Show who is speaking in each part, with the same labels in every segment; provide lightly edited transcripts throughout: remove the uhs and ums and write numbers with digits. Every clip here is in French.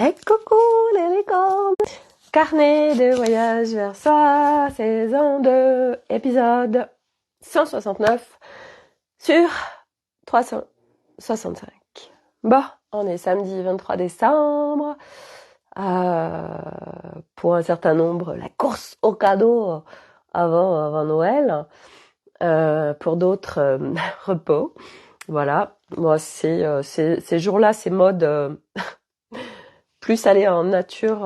Speaker 1: Et coucou les licornes! Carnet de voyage vers soi, saison 2, épisode 169 sur 365. Bon, on est samedi 23 décembre. Pour un certain nombre, la course au cadeau avant Noël. Pour d'autres, repos. Voilà. Moi, ces jours-là, c'est mode plus aller en nature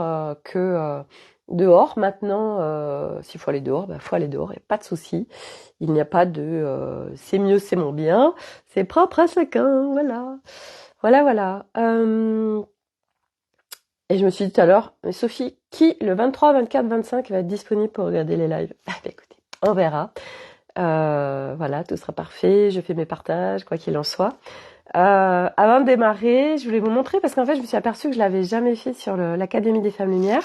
Speaker 1: que dehors. Maintenant, s'il faut aller dehors, faut aller dehors, et pas de souci. Il n'y a pas de c'est mieux, c'est moins bien. C'est propre à chacun, voilà. Voilà. Et je me suis dit tout à l'heure, mais Sophie, qui le 23, 24, 25 va être disponible pour regarder les lives? Écoutez, on verra. Voilà, tout sera parfait. Je fais mes partages, quoi qu'il en soit. Avant de démarrer, je voulais vous montrer parce qu'en fait, je me suis aperçue que je l'avais jamais fait sur l'Académie des Femmes Lumière.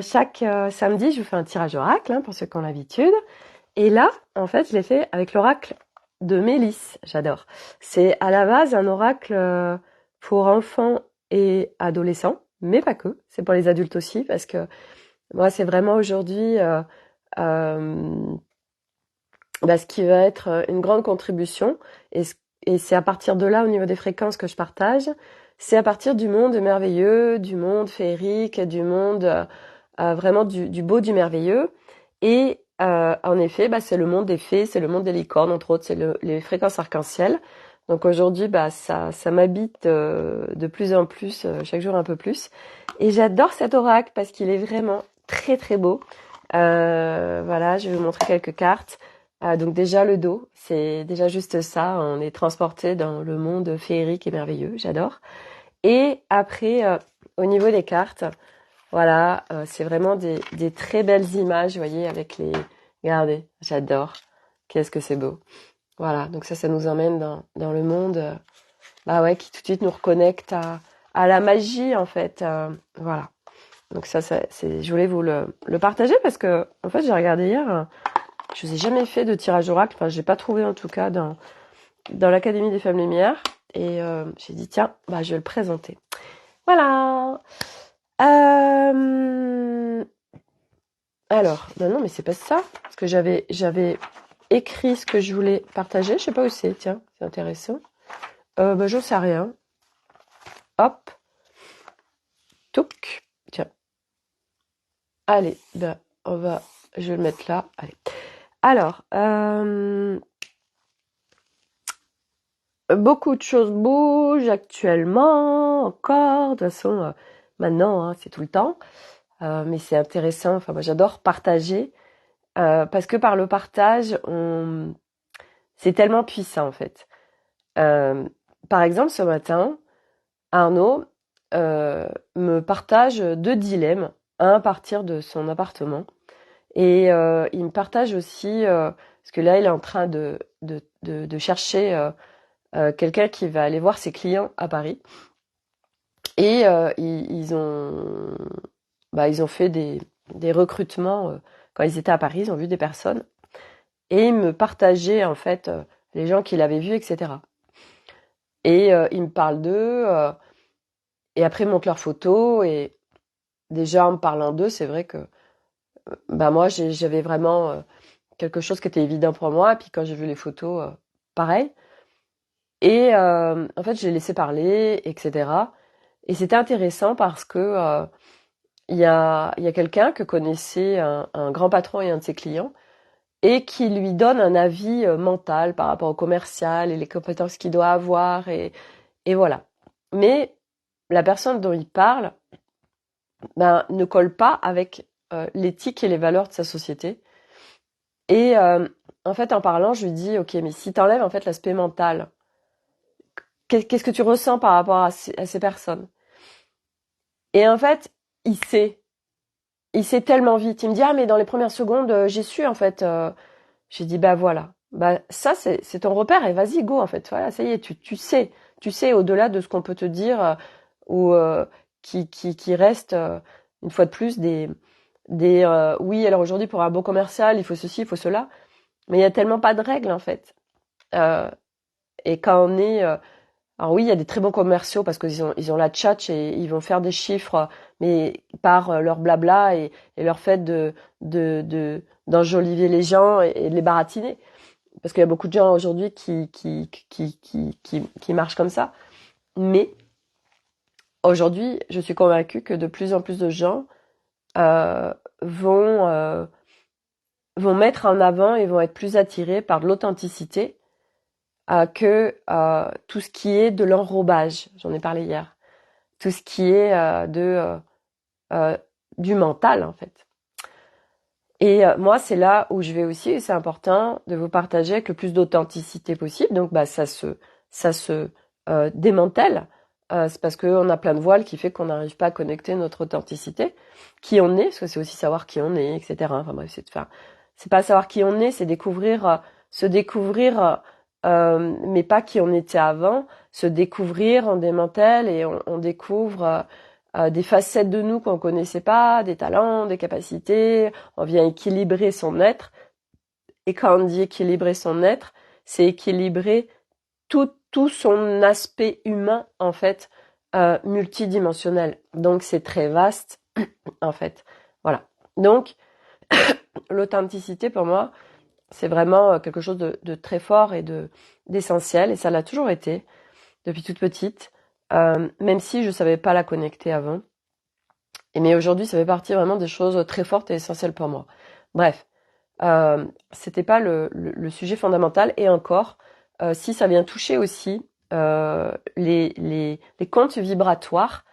Speaker 1: Chaque samedi, je vous fais un tirage oracle, pour ceux qui ont l'habitude. Et là, en fait, je l'ai fait avec l'oracle de Mélisse. J'adore. C'est à la base un oracle pour enfants et adolescents, mais pas que. C'est pour les adultes aussi parce que moi, c'est vraiment aujourd'hui ce qui va être une grande contribution. Et c'est à partir de là, au niveau des fréquences que je partage, c'est à partir du monde merveilleux, du monde féerique, du monde vraiment du beau, du merveilleux. Et en effet, c'est le monde des fées, c'est le monde des licornes, entre autres, c'est les fréquences arc-en-ciel. Donc aujourd'hui, ça m'habite de plus en plus, chaque jour un peu plus. Et j'adore cet oracle parce qu'il est vraiment très très beau. Voilà, je vais vous montrer quelques cartes. Donc déjà le dos, c'est déjà juste ça, on est transporté dans le monde féerique et merveilleux, j'adore. Et après, au niveau des cartes, voilà, c'est vraiment des très belles images, vous voyez, avec les... Regardez, j'adore, qu'est-ce que c'est beau. Voilà, donc ça nous emmène dans le monde, qui tout de suite nous reconnecte à la magie, en fait, voilà. Donc je voulais vous le partager parce que, en fait, j'ai regardé hier... Je vous ai jamais fait de tirage oracle, j'ai pas trouvé en tout cas dans l'Académie des Femmes Lumière. Et j'ai dit tiens, je vais le présenter. Voilà. Alors, non, mais c'est pas ça. Parce que j'avais écrit ce que je voulais partager. Je sais pas où c'est, tiens, c'est intéressant. J'en sais rien. Hop. Touc. Tiens. Allez, je vais le mettre là. Allez. Alors, beaucoup de choses bougent actuellement, encore. De toute façon, maintenant, c'est tout le temps. Mais c'est intéressant. Moi, j'adore partager parce que par le partage, c'est tellement puissant, en fait. Par exemple, ce matin, Arnaud me partage 2 dilemmes, un à partir de son appartement. Et il me partage aussi, parce que là, il est en train de chercher quelqu'un qui va aller voir ses clients à Paris. Et ils ont fait des recrutements quand ils étaient à Paris, ils ont vu des personnes. Et ils me partageaient, en fait, les gens qu'il avait vus, etc. Et ils me parlent d'eux, et après ils montrent leurs photos. Et déjà, en me parlant d'eux, c'est vrai que moi, j'avais vraiment quelque chose qui était évident pour moi. Et puis quand j'ai vu les photos, pareil. Et en fait, j'ai laissé parler, etc. Et c'était intéressant parce que il y a quelqu'un que connaissait un grand patron et un de ses clients et qui lui donne un avis mental par rapport au commercial et les compétences qu'il doit avoir et voilà. Mais la personne dont il parle ne colle pas avec l'éthique et les valeurs de sa société. Et en fait, en parlant, je lui dis, ok, mais si t'enlèves en fait l'aspect mental, qu'est-ce que tu ressens par rapport à ces personnes? Et en fait, il sait tellement vite. Il me dit, mais dans les premières secondes, j'ai su, en fait. J'ai dit, voilà. Ça, c'est ton repère, et vas-y, go, en fait. Voilà, ça y est, tu sais, au-delà de ce qu'on peut te dire, ou qui reste, une fois de plus, oui, alors aujourd'hui, pour un bon commercial, il faut ceci, il faut cela. Mais il y a tellement pas de règles, en fait. Et quand on est Alors oui, il y a des très bons commerciaux parce qu'ils ont la tchatch et ils vont faire des chiffres, mais par leur blabla et leur fait d'enjoliver les gens et de les baratiner. Parce qu'il y a beaucoup de gens aujourd'hui qui marchent comme ça. Mais aujourd'hui, je suis convaincue que de plus en plus de gens euh, vont, euh, vont mettre en avant et vont être plus attirés par de l'authenticité que tout ce qui est de l'enrobage. J'en ai parlé hier. Tout ce qui est euh, du mental, en fait. Et moi, c'est là où je vais aussi, et c'est important de vous partager avec le plus d'authenticité possible. Donc, bah, ça se démantèle. C'est parce qu'on a plein de voiles qui fait qu'on n'arrive pas à connecter notre authenticité, qui on est, parce que c'est aussi savoir qui on est, etc. Enfin bref, c'est pas savoir qui on est, c'est se découvrir, mais pas qui on était avant. Se découvrir, on démantèle et on découvre des facettes de nous qu'on connaissait pas, des talents, des capacités. On vient équilibrer son être. Et quand on dit équilibrer son être, c'est équilibrer tout son aspect humain, en fait, multidimensionnel. Donc, c'est très vaste, en fait. Voilà. Donc, l'authenticité, pour moi, c'est vraiment quelque chose de très fort et d'essentiel. Et ça l'a toujours été, depuis toute petite, même si je savais pas la connecter avant. Mais aujourd'hui, ça fait partie vraiment des choses très fortes et essentielles pour moi. Bref, c'était pas le sujet fondamental. Et encore, si ça vient toucher aussi les comptes vibratoires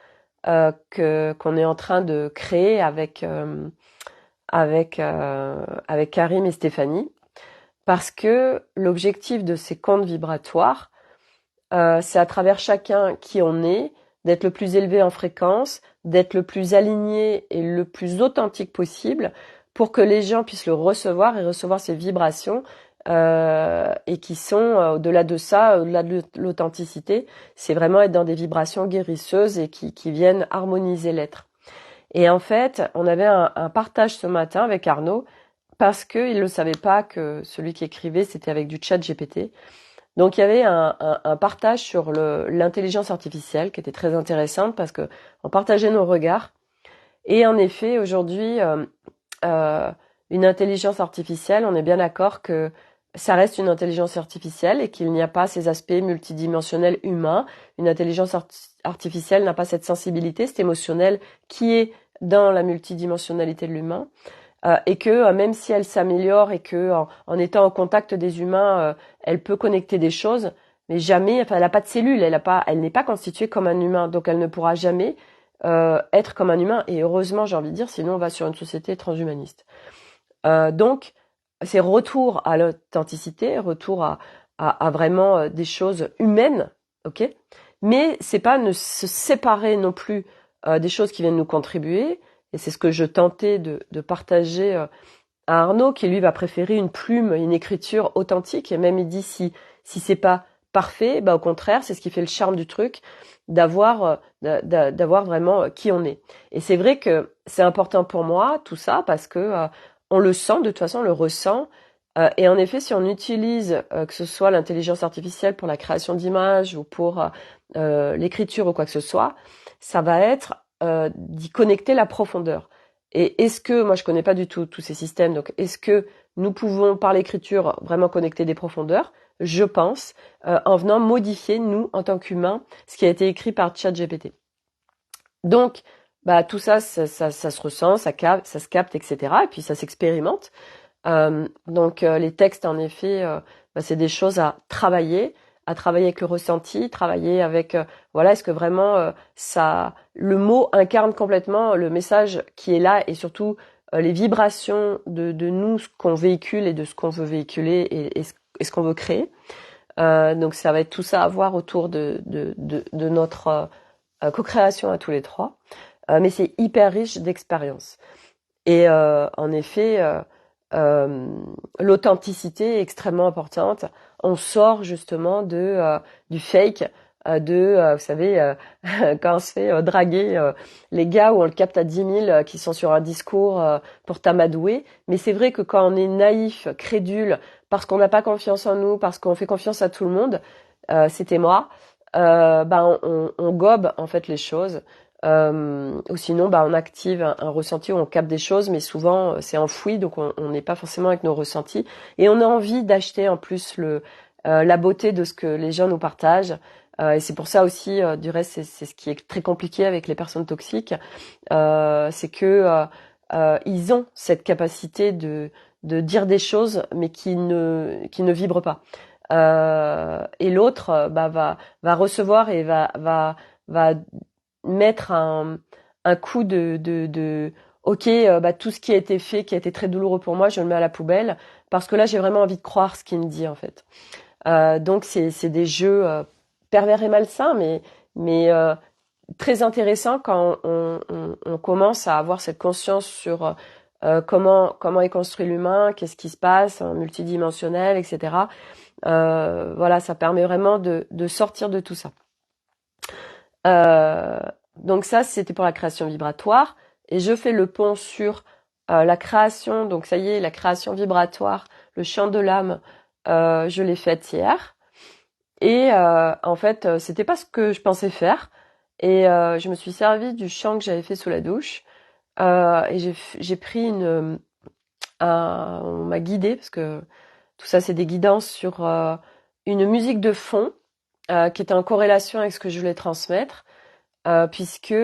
Speaker 1: qu'on est en train de créer avec Karim et Stéphanie, parce que l'objectif de ces comptes vibratoires, c'est à travers chacun qui on est, d'être le plus élevé en fréquence, d'être le plus aligné et le plus authentique possible pour que les gens puissent le recevoir et recevoir ces vibrations et qui sont au-delà de ça, au-delà de l'authenticité, c'est vraiment être dans des vibrations guérisseuses et qui viennent harmoniser l'être. Et en fait, on avait un partage ce matin avec Arnaud parce qu'il ne savait pas que celui qui écrivait, c'était avec du chat GPT. Donc il y avait un partage sur l'intelligence artificielle qui était très intéressante parce que on partageait nos regards. Et en effet, aujourd'hui, une intelligence artificielle, on est bien d'accord que ça reste une intelligence artificielle et qu'il n'y a pas ces aspects multidimensionnels humains. Une intelligence artificielle n'a pas cette sensibilité, cet émotionnel qui est dans la multidimensionnalité de l'humain. Et que même si elle s'améliore et que en étant en contact des humains, elle peut connecter des choses, mais jamais, enfin, elle n'a pas de cellules, elle n'est pas constituée comme un humain, donc elle ne pourra jamais être comme un humain. Et heureusement, j'ai envie de dire, sinon on va sur une société transhumaniste. Donc, c'est retour à l'authenticité, retour à vraiment des choses humaines, ok. Mais c'est pas ne se séparer non plus des choses qui viennent nous contribuer. Et c'est ce que je tentais de partager à Arnaud, qui lui va préférer une plume, une écriture authentique. Et même il dit si c'est pas parfait, bah au contraire, c'est ce qui fait le charme du truc, d'avoir vraiment qui on est. Et c'est vrai que c'est important pour moi tout ça parce que on le sent, de toute façon, on le ressent. Et en effet, si on utilise que ce soit l'intelligence artificielle pour la création d'images ou pour l'écriture ou quoi que ce soit, ça va être d'y connecter la profondeur. Et est-ce que, moi je connais pas du tout tous ces systèmes, donc est-ce que nous pouvons par l'écriture vraiment connecter des profondeurs? Je pense, en venant modifier, nous, en tant qu'humains, ce qui a été écrit par ChatGPT. Donc, bah, tout ça, ça se ressent, ça se capte, etc. Et puis ça s'expérimente. Donc les textes, en effet, bah, c'est des choses à travailler avec le ressenti, travailler avec voilà, est-ce que vraiment le mot incarne complètement le message qui est là et surtout les vibrations de nous, ce qu'on véhicule et de ce qu'on veut véhiculer et ce qu'on veut créer. Donc ça va être tout ça à voir autour de notre co-création à tous les trois. Mais c'est hyper riche d'expériences. Et en effet, l'authenticité est extrêmement importante. On sort justement du fake, vous savez, quand on se fait draguer, les gars où on le capte à 10 000 qui sont sur un discours pour t'amadouer. Mais c'est vrai que quand on est naïf, crédule, parce qu'on n'a pas confiance en nous, parce qu'on fait confiance à tout le monde, c'était moi, on gobe en fait les choses. Ou sinon, on active un ressenti où on capte des choses, mais souvent c'est enfoui, donc on n'est pas forcément avec nos ressentis. Et on a envie d'acheter en plus la beauté de ce que les gens nous partagent. Et c'est pour ça aussi, du reste, c'est ce qui est très compliqué avec les personnes toxiques, c'est que ils ont cette capacité de dire des choses, mais qui ne vibrent pas. Et l'autre va recevoir et va mettre un coup de ok, tout ce qui a été fait, qui a été très douloureux pour moi, je le mets à la poubelle parce que là j'ai vraiment envie de croire ce qu'il me dit en fait. Donc c'est des jeux pervers et malsains, mais très intéressants quand on commence à avoir cette conscience sur comment est construit l'humain, qu'est-ce qui se passe, hein, multidimensionnel, etc. Voilà, ça permet vraiment de sortir de tout ça. Donc ça, c'était pour la création vibratoire. Et je fais le pont sur la création. Donc ça y est, la création vibratoire, le chant de l'âme, je l'ai faite hier. Et en fait, c'était pas ce que je pensais faire. Et je me suis servie du chant que j'avais fait sous la douche. Et j'ai pris on m'a guidée, parce que tout ça, c'est des guidances sur une musique de fond qui était en corrélation avec ce que je voulais transmettre. Puisque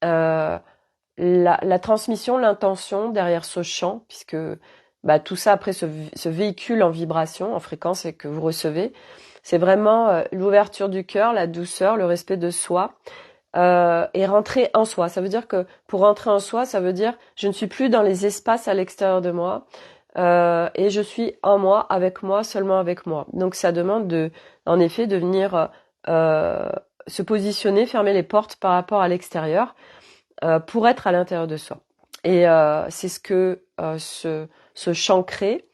Speaker 1: la transmission, l'intention derrière ce chant, puisque tout ça après se véhicule en vibration, en fréquence et que vous recevez, c'est vraiment l'ouverture du cœur, la douceur, le respect de soi et rentrer en soi. Ça veut dire que pour rentrer en soi, ça veut dire je ne suis plus dans les espaces à l'extérieur de moi et je suis en moi, avec moi, seulement avec moi. Donc ça demande en effet de venir se positionner, fermer les portes par rapport à l'extérieur pour être à l'intérieur de soi. Et c'est ce que ce chant crée.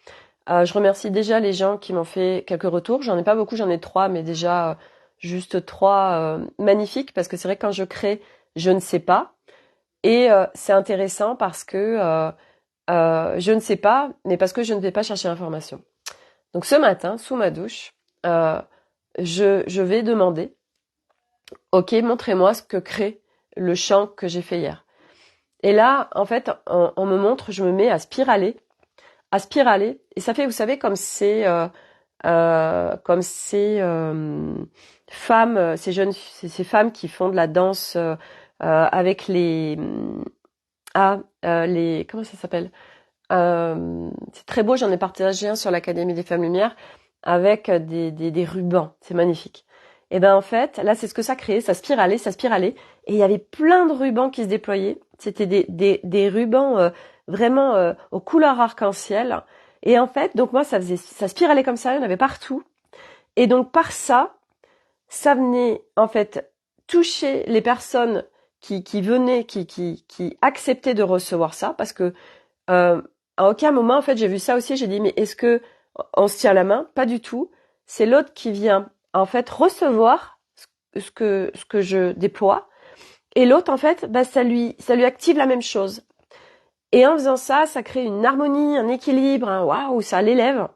Speaker 1: Je remercie déjà les gens qui m'ont fait quelques retours. J'en ai pas beaucoup, j'en ai 3, mais déjà juste 3 magnifiques, parce que c'est vrai que quand je crée, je ne sais pas. Et c'est intéressant parce que je ne sais pas, mais parce que je ne vais pas chercher l'information. Donc ce matin, sous ma douche, je vais demander, ok, montrez-moi ce que crée le chant que j'ai fait hier. Et là, en fait, on me montre, je me mets à spiraler, et ça fait, vous savez, comme ces femmes, ces femmes qui font de la danse avec les comment ça s'appelle, c'est très beau, j'en ai partagé un sur l'Académie des Femmes Lumière avec des rubans, c'est magnifique. Et ben en fait, là c'est ce que ça créait, ça spiralait, et il y avait plein de rubans qui se déployaient. C'était des rubans vraiment aux couleurs arc-en-ciel. Et en fait, donc moi ça spiralait comme ça, il y en avait partout. Et donc par ça venait en fait toucher les personnes qui venaient, qui acceptaient de recevoir ça, parce que à aucun moment en fait j'ai vu ça aussi, j'ai dit mais est-ce que on se tient la main? Pas du tout. C'est l'autre qui vient en fait recevoir ce que je déploie, et l'autre en fait ça lui active la même chose. Et en faisant ça, ça crée une harmonie, un équilibre, waouh, ça l'élève.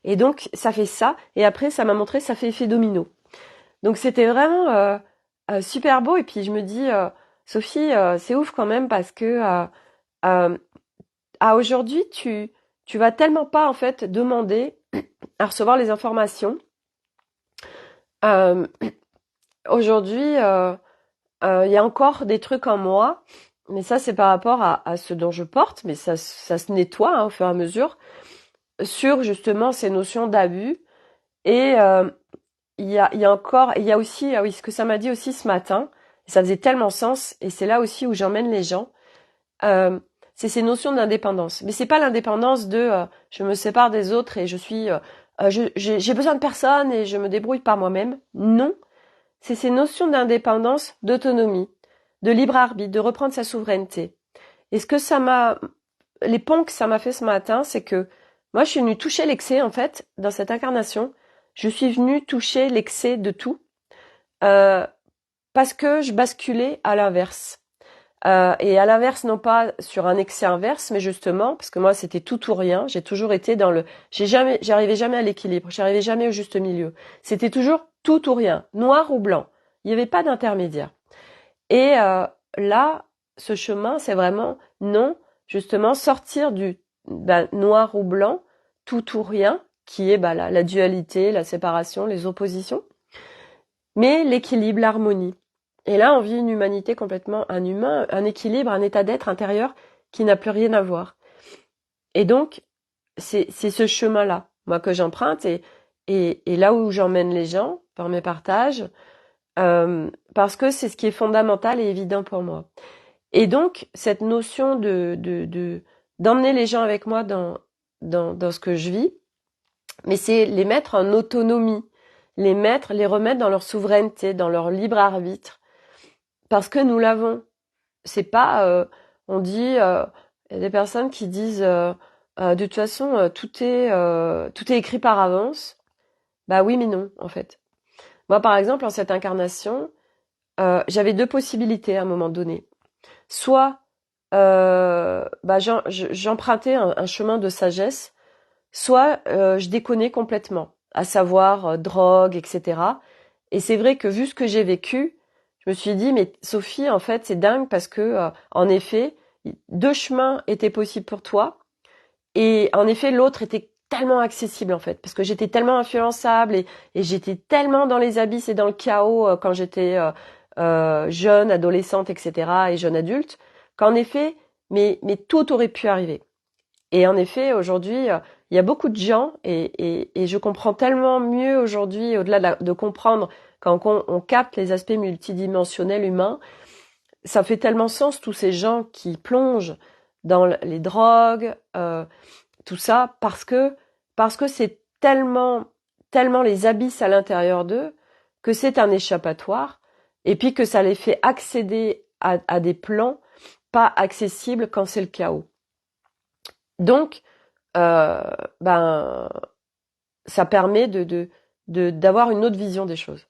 Speaker 1: Et donc ça fait ça, et après ça m'a montré, ça fait effet domino. Donc c'était vraiment super beau. Et puis je me dis Sophie, c'est ouf quand même, parce que à aujourd'hui tu vas tellement pas en fait demander à recevoir les informations. Aujourd'hui, il y a encore des trucs en moi, mais ça c'est par rapport à ce dont je porte, mais ça se nettoie au fur et à mesure, sur justement ces notions d'abus. Et il y a encore, il y a aussi, ah oui, ce que ça m'a dit aussi ce matin, et ça faisait tellement sens, et c'est là aussi où j'emmène les gens, c'est ces notions d'indépendance. Mais c'est pas l'indépendance de je me sépare des autres et je suis j'ai besoin de personne et je me débrouille par moi-même. Non, c'est ces notions d'indépendance, d'autonomie, de libre arbitre, de reprendre sa souveraineté. Et ce que les ponts que ça m'a fait ce matin, c'est que moi je suis venue toucher l'excès en fait dans cette incarnation. Je suis venue toucher l'excès de tout parce que je basculais à l'inverse. Et à l'inverse, non pas sur un excès inverse, mais justement, parce que moi c'était tout ou rien, j'ai toujours été j'arrivais jamais à l'équilibre, j'arrivais jamais au juste milieu. C'était toujours tout ou rien, noir ou blanc. Il n'y avait pas d'intermédiaire. Et là, ce chemin, c'est vraiment non, justement, sortir du noir ou blanc, tout ou rien, qui est la dualité, la séparation, les oppositions, mais l'équilibre, l'harmonie. Et là, on vit une humanité complètement, un équilibre, un état d'être intérieur qui n'a plus rien à voir. Et donc, c'est ce chemin-là, moi, que j'emprunte et là où j'emmène les gens par mes partages, parce que c'est ce qui est fondamental et évident pour moi. Et donc, cette notion d'emmener les gens avec moi dans ce que je vis, mais c'est les mettre en autonomie, les remettre dans leur souveraineté, dans leur libre arbitre, parce que nous l'avons. C'est pas, on dit, il y a des personnes qui disent, de toute façon, tout est écrit par avance. Bah oui, mais non, en fait. Moi, par exemple, en cette incarnation, j'avais deux possibilités à un moment donné. Soit j'empruntais un chemin de sagesse, soit je déconnais complètement, à savoir drogue, etc. Et c'est vrai que vu ce que j'ai vécu, je me suis dit, mais Sophie, en fait, c'est dingue parce que, en effet, deux chemins étaient possibles pour toi. Et en effet, l'autre était tellement accessible, en fait, parce que j'étais tellement influençable et j'étais tellement dans les abysses et dans le chaos quand j'étais jeune, adolescente, etc. et jeune adulte, qu'en effet, mais tout aurait pu arriver. Et en effet, aujourd'hui, il y a beaucoup de gens et je comprends tellement mieux aujourd'hui, au-delà de comprendre quand on capte les aspects multidimensionnels humains, ça fait tellement sens tous ces gens qui plongent dans les drogues, tout ça, parce que c'est tellement les abysses à l'intérieur d'eux que c'est un échappatoire et puis que ça les fait accéder à des plans pas accessibles quand c'est le chaos. Donc, ça permet d'avoir une autre vision des choses.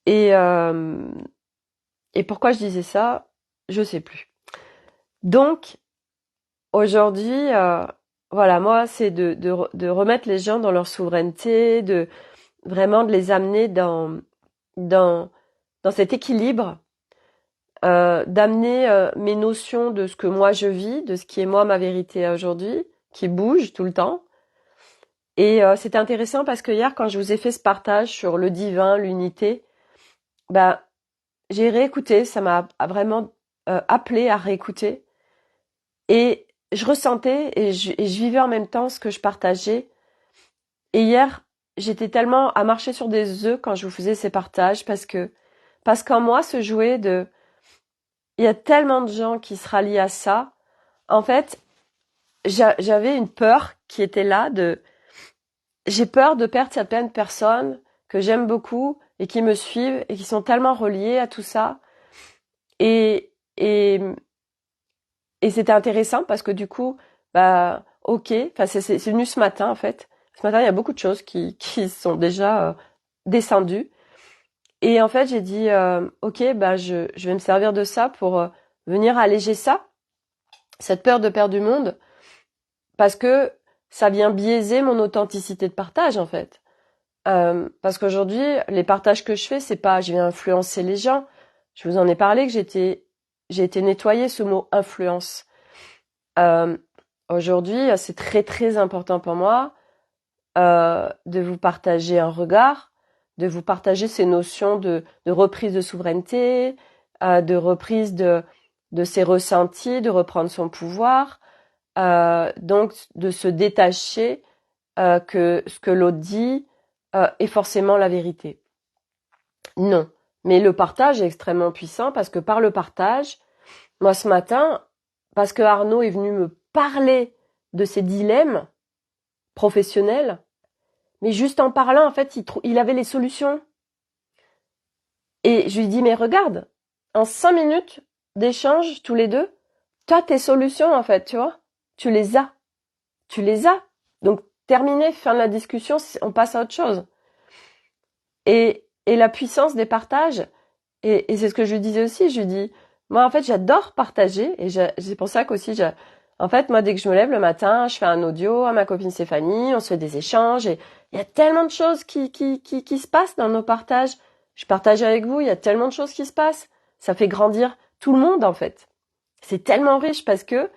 Speaker 1: Et pourquoi je disais ça, je sais plus. Donc, aujourd'hui, voilà, moi, c'est de remettre les gens dans leur souveraineté, vraiment de les amener dans cet équilibre, d'amener mes notions de ce que moi je vis, de ce qui est moi ma vérité aujourd'hui, qui bouge tout le temps. Et c'était intéressant parce que hier, quand je vous ai fait ce partage sur le divin, l'unité, j'ai réécouté, ça m'a vraiment appelé à réécouter. Et je ressentais et je vivais en même temps ce que je partageais. Et hier, j'étais tellement à marcher sur des œufs quand je vous faisais ces partages parce qu'en moi se jouait il y a tellement de gens qui se rallient à ça. En fait, j'avais une peur qui était là j'ai peur de perdre certaines personnes que j'aime beaucoup et qui me suivent et qui sont tellement reliées à tout ça. Et c'était intéressant parce que du coup, ok, c'est venu ce matin en fait. Ce matin, il y a beaucoup de choses qui sont déjà descendues. Et en fait, j'ai dit, ok, je vais me servir de ça pour venir alléger ça, cette peur de perdre du monde, parce que ça vient biaiser mon authenticité de partage en fait. Parce qu'aujourd'hui, les partages que je fais, c'est pas, je viens influencer les gens. Je vous en ai parlé que j'ai été nettoyer ce mot influence. Aujourd'hui, c'est très très important pour moi de vous partager un regard, de vous partager ces notions de reprise de souveraineté, de reprise de ses ressentis, de reprendre son pouvoir, donc de se détacher que ce que l'autre dit est forcément la vérité. Non. Mais le partage est extrêmement puissant parce que par le partage, moi ce matin, parce que Arnaud est venu me parler de ses dilemmes professionnels, mais juste en parlant, en fait, il avait les solutions. Et je lui dis, mais regarde, en 5 minutes d'échange tous les deux, t'as tes solutions, en fait, tu vois. Tu les as. Tu les as. Donc, terminé, fin de la discussion, on passe à autre chose. Et la puissance des partages, et c'est ce que je lui disais aussi, je lui dis, moi, en fait, j'adore partager, et c'est pour ça qu'aussi, en fait, moi, dès que je me lève le matin, je fais un audio à ma copine Stéphanie, on se fait des échanges, et Il y a tellement de choses qui se passent dans nos partages. Je partage avec vous, il y a tellement de choses qui se passent. Ça fait grandir tout le monde, en fait. C'est tellement riche parce que,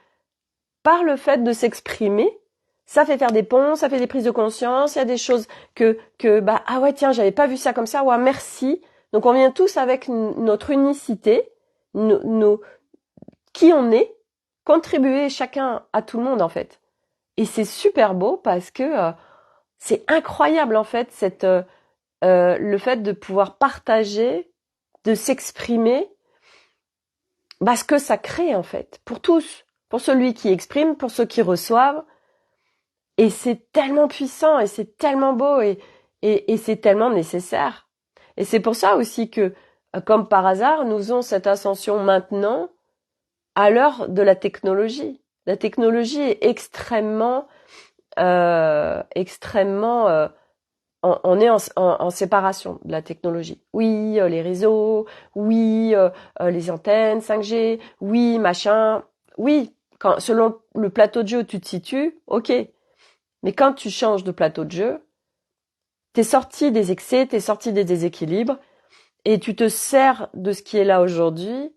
Speaker 1: par le fait de s'exprimer, ça fait faire des ponts, ça fait des prises de conscience, il y a des choses ah ouais, tiens, j'avais pas vu ça comme ça, ouais, merci. Donc on vient tous avec notre unicité, qui on est, contribuer chacun à tout le monde, en fait. Et c'est super beau parce que c'est incroyable, en fait, le fait de pouvoir partager, de s'exprimer, ce que ça crée, en fait, pour tous, pour celui qui exprime, pour ceux qui reçoivent. Et c'est tellement puissant, et c'est tellement beau, et c'est tellement nécessaire. Et c'est pour ça aussi que, comme par hasard, nous faisons cette ascension maintenant, à l'heure de la technologie. La technologie est extrêmement, on est en séparation de la technologie. Oui, les réseaux, oui, les antennes 5G, oui, machin. Oui, selon le plateau de jeu où tu te situes, ok. Mais quand tu changes de plateau de jeu, t'es sorti des excès, t'es sorti des déséquilibres, et tu te sers de ce qui est là aujourd'hui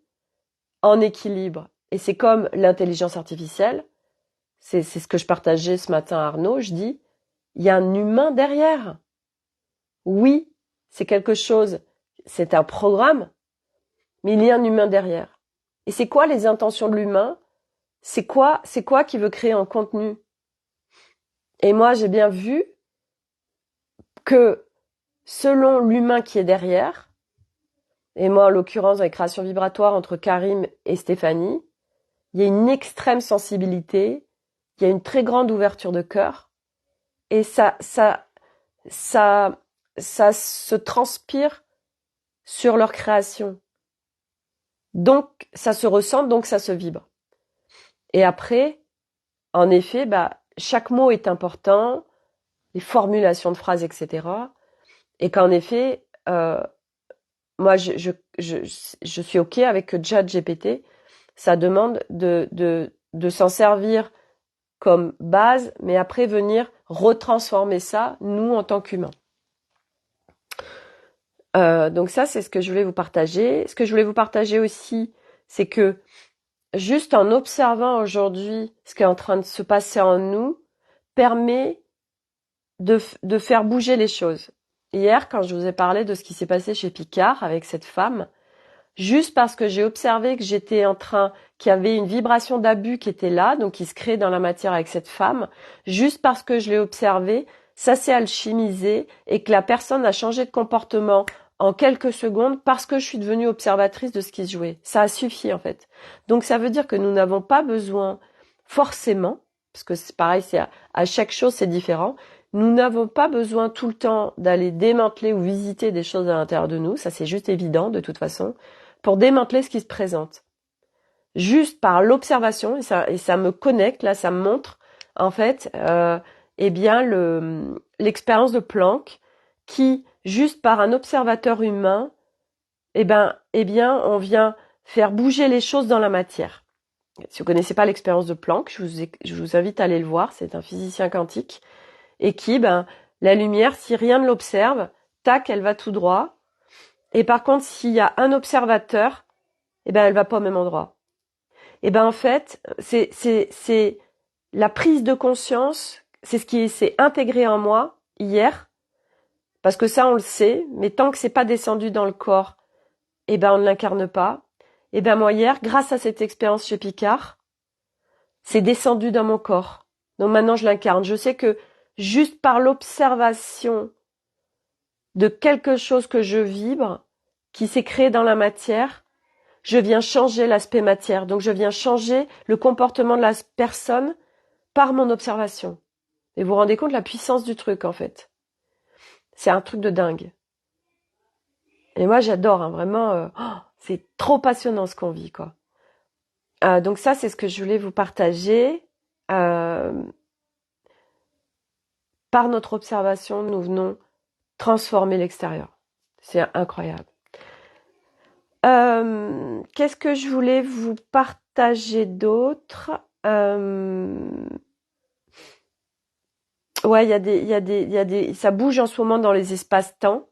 Speaker 1: en équilibre. Et c'est comme l'intelligence artificielle. C'est ce que je partageais ce matin à Arnaud. Je dis, il y a un humain derrière. Oui, c'est quelque chose, c'est un programme, mais il y a un humain derrière. Et c'est quoi les intentions de l'humain? C'est quoi qui veut créer un contenu? Et moi, j'ai bien vu que selon l'humain qui est derrière, et moi, en l'occurrence, avec Création Vibratoire, entre Karim et Stéphanie, il y a une extrême sensibilité, il y a une très grande ouverture de cœur, et ça se transpire sur leur création. Donc, ça se ressent, donc ça se vibre. Et après, en effet, chaque mot est important, les formulations de phrases, etc. Et qu'en effet, moi, je suis OK avec que ChatGPT, ça demande de s'en servir comme base, mais après venir retransformer ça, nous, en tant qu'humains. Donc ça, c'est ce que je voulais vous partager. Ce que je voulais vous partager aussi, c'est que juste en observant aujourd'hui ce qui est en train de se passer en nous, permet de faire bouger les choses. Hier, quand je vous ai parlé de ce qui s'est passé chez Picard avec cette femme, juste parce que j'ai observé que qu'il y avait une vibration d'abus qui était là, donc qui se crée dans la matière avec cette femme, juste parce que je l'ai observé, ça s'est alchimisé et que la personne a changé de comportement en quelques secondes parce que je suis devenue observatrice de ce qui se jouait. Ça a suffi, en fait. Donc ça veut dire que nous n'avons pas besoin forcément, parce que c'est pareil, à chaque chose c'est différent, nous n'avons pas besoin tout le temps d'aller démanteler ou visiter des choses à l'intérieur de nous, ça c'est juste évident de toute façon, pour démanteler ce qui se présente. Juste par l'observation, et ça me connecte, là ça me montre en fait l'expérience de Planck qui, juste par un observateur humain, on vient faire bouger les choses dans la matière. Si vous connaissez pas l'expérience de Planck, je vous invite à aller le voir, c'est un physicien quantique, et qui, la lumière, si rien ne l'observe, tac, elle va tout droit. Et par contre, s'il y a un observateur, elle va pas au même endroit. En fait, c'est la prise de conscience, c'est ce qui s'est intégré en moi hier, parce que ça, on le sait, mais tant que c'est pas descendu dans le corps, on ne l'incarne pas. Moi, hier, grâce à cette expérience chez Picard, c'est descendu dans mon corps. Donc maintenant, je l'incarne. Je sais que juste par l'observation de quelque chose que je vibre, qui s'est créé dans la matière, je viens changer l'aspect matière. Donc je viens changer le comportement de la personne par mon observation. Et vous vous rendez compte de la puissance du truc, en fait. C'est un truc de dingue. Et moi, j'adore, vraiment. C'est trop passionnant ce qu'on vit, quoi. Donc ça, c'est ce que je voulais vous partager. Par notre observation, nous venons transformer l'extérieur. C'est incroyable. Qu'est-ce que je voulais vous partager d'autre? Ouais, ça bouge en ce moment dans les espaces-temps.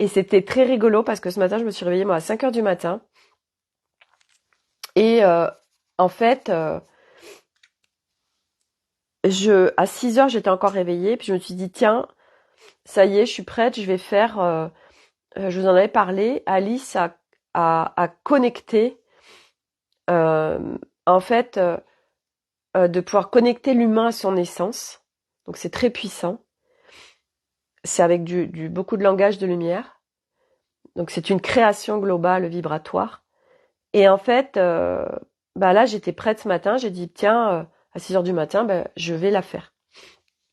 Speaker 1: Et c'était très rigolo parce que ce matin, je me suis réveillée, moi, à 5 heures du matin. Et en fait, à 6 heures, j'étais encore réveillée. Puis je me suis dit, tiens, ça y est, je suis prête, je vais faire... je vous en avais parlé. Alice a connecté, en fait, de pouvoir connecter l'humain à son essence. Donc c'est très puissant. C'est avec beaucoup de langage de lumière. Donc c'est une création globale vibratoire. Et en fait, là, j'étais prête ce matin. J'ai dit, tiens, à 6 heures du matin, je vais la faire.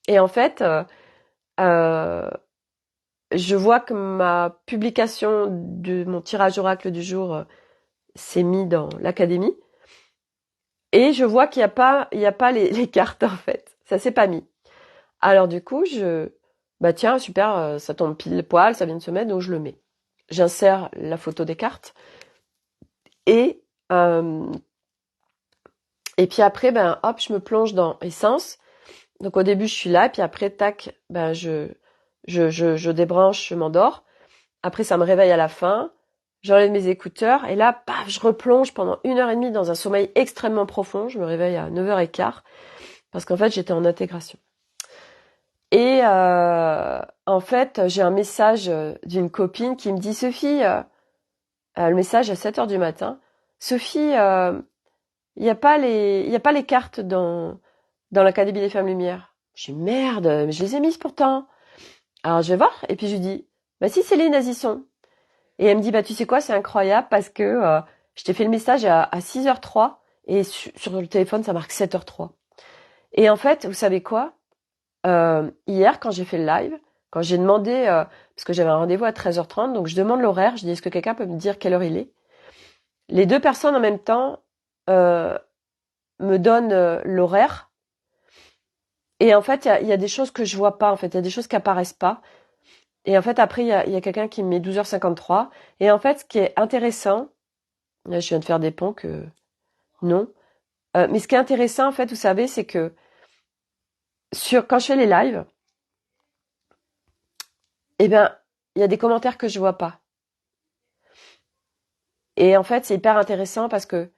Speaker 1: Et en fait, je vois que ma publication de mon tirage oracle du jour s'est mis dans l'académie. Et je vois qu'il y a pas les cartes, en fait. Ça s'est pas mis. Alors du coup, tiens, super, ça tombe pile poil, ça vient de se mettre, donc je le mets. J'insère la photo des cartes. Et puis après, hop, je me plonge dans Essence. Donc au début, je suis là, et puis après, tac, je débranche, je m'endors. Après, ça me réveille à la fin. J'enlève mes écouteurs, et là, paf, je replonge pendant 1 heure et demie dans un sommeil extrêmement profond. Je me réveille à 9h15, parce qu'en fait, j'étais en intégration. Et en fait, j'ai un message d'une copine qui me dit, Sophie, le message à 7 heures du matin, Sophie, il n'y a pas les cartes dans l'Académie des Femmes Lumière. Je dis, merde, mais je les ai mises pourtant. Alors je vais voir, et puis je lui dis, si Céline, elles y sont. Et elle me dit, tu sais quoi, c'est incroyable parce que je t'ai fait le message à 6h03 et sur le téléphone, ça marque 7h03. Et en fait, vous savez quoi, hier, quand j'ai fait le live, quand j'ai demandé, parce que j'avais un rendez-vous à 13h30, donc je demande l'horaire, je dis, est-ce que quelqu'un peut me dire quelle heure il est? Les deux personnes en même temps me donnent l'horaire. Et en fait, il y a des choses que je vois pas, en fait. Il y a des choses qui apparaissent pas. Et en fait, après, il y a quelqu'un qui me met 12h53. Et en fait, ce qui est intéressant, là, je viens de faire des ponts que non. Mais ce qui est intéressant, en fait, vous savez, c'est que quand je fais les lives, il y a des commentaires que je vois pas. Et en fait, c'est hyper intéressant parce que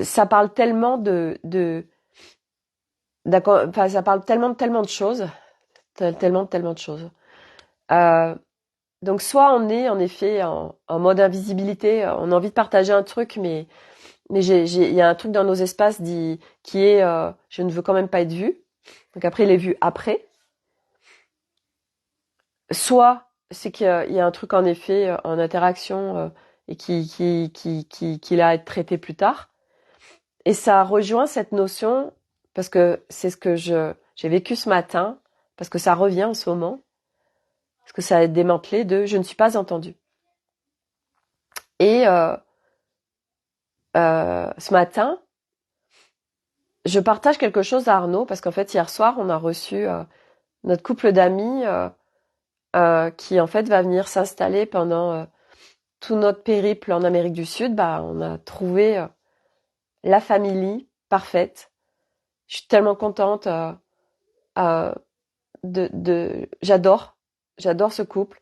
Speaker 1: ça parle tellement ça parle tellement de choses, tellement de choses. Donc soit on est en effet en mode invisibilité, on a envie de partager un truc, mais il y a un truc dans nos espaces qui est je ne veux quand même pas être vu. Donc après il est vu après. Soit c'est qu'il y a un truc en effet en interaction et qui a à être traité plus tard. Et ça rejoint cette notion parce que c'est ce que j'ai vécu ce matin, parce que ça revient en ce moment, parce que ça a été démantelé de je ne suis pas entendue. Et ce matin, je partage quelque chose à Arnaud parce qu'en fait hier soir on a reçu notre couple d'amis qui en fait va venir s'installer pendant tout notre périple en Amérique du Sud. On a trouvé la famille parfaite. Je suis tellement contente. J'adore ce couple.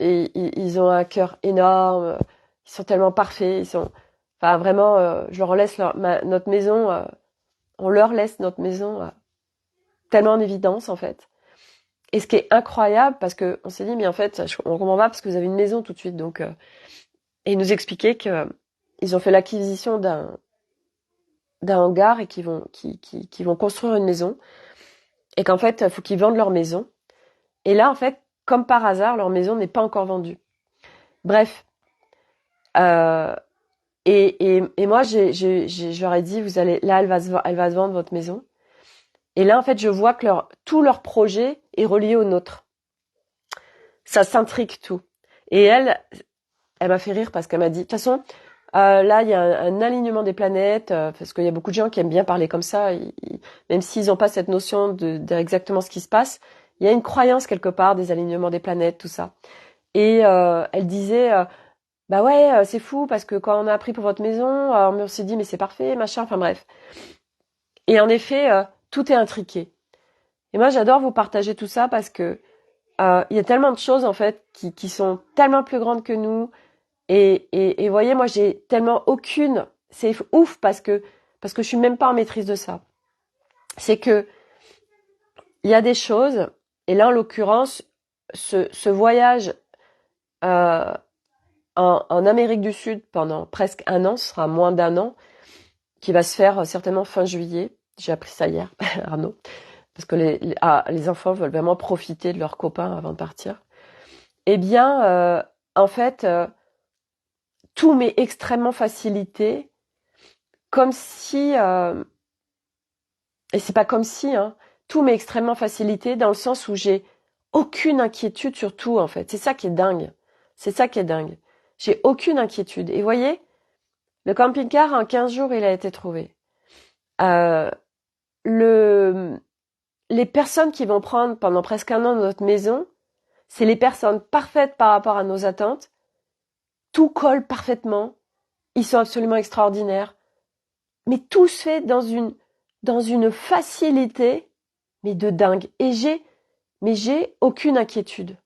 Speaker 1: Et ils ont un cœur énorme. Ils sont tellement parfaits. Vraiment, je leur laisse notre maison. On leur laisse notre maison tellement en évidence en fait. Et ce qui est incroyable, parce que on s'est dit, mais en fait, on comprend pas parce que vous avez une maison tout de suite. Donc, et ils nous expliquaient que ils ont fait l'acquisition d'un hangar et qu'ils vont construire une maison. Et qu'en fait, il faut qu'ils vendent leur maison. Et là, en fait, comme par hasard, leur maison n'est pas encore vendue. Bref. Et moi, je leur ai dit, là, elle va se vendre votre maison. Et là, en fait, je vois que tout leur projet est relié au nôtre. Ça s'intrigue tout. Et elle m'a fait rire parce qu'elle m'a dit, de toute façon, là, il y a un alignement des planètes, parce qu'il y a beaucoup de gens qui aiment bien parler comme ça, même s'ils n'ont pas cette notion de exactement ce qui se passe, il y a une croyance quelque part des alignements des planètes, tout ça. Et elle disait, ouais, c'est fou parce que quand on a appris pour votre maison, on s'est dit mais c'est parfait, machin, enfin bref. Et en effet, tout est intriqué. Et moi, j'adore vous partager tout ça parce que il y a tellement de choses en fait qui sont tellement plus grandes que nous. Et voyez, moi, j'ai tellement aucune. C'est ouf parce que je suis même pas en maîtrise de ça. C'est que il y a des choses. Et là, en l'occurrence, ce voyage en Amérique du Sud pendant presque un an, ce sera moins d'un an, qui va se faire certainement fin juillet. J'ai appris ça hier, Arnaud, parce que les enfants veulent vraiment profiter de leurs copains avant de partir. Eh bien, en fait, tout m'est extrêmement facilité, comme si, et c'est pas comme si, hein, tout m'est extrêmement facilité dans le sens où j'ai aucune inquiétude sur tout, en fait. C'est ça qui est dingue. C'est ça qui est dingue. J'ai aucune inquiétude. Et voyez, le camping-car, en 15 jours, il a été trouvé. Euh, les personnes qui vont prendre pendant presque un an notre maison, c'est les personnes parfaites par rapport à nos attentes. Tout colle parfaitement. Ils sont absolument extraordinaires. Mais tout se fait dans une facilité, mais de dingue. Et j'ai aucune inquiétude.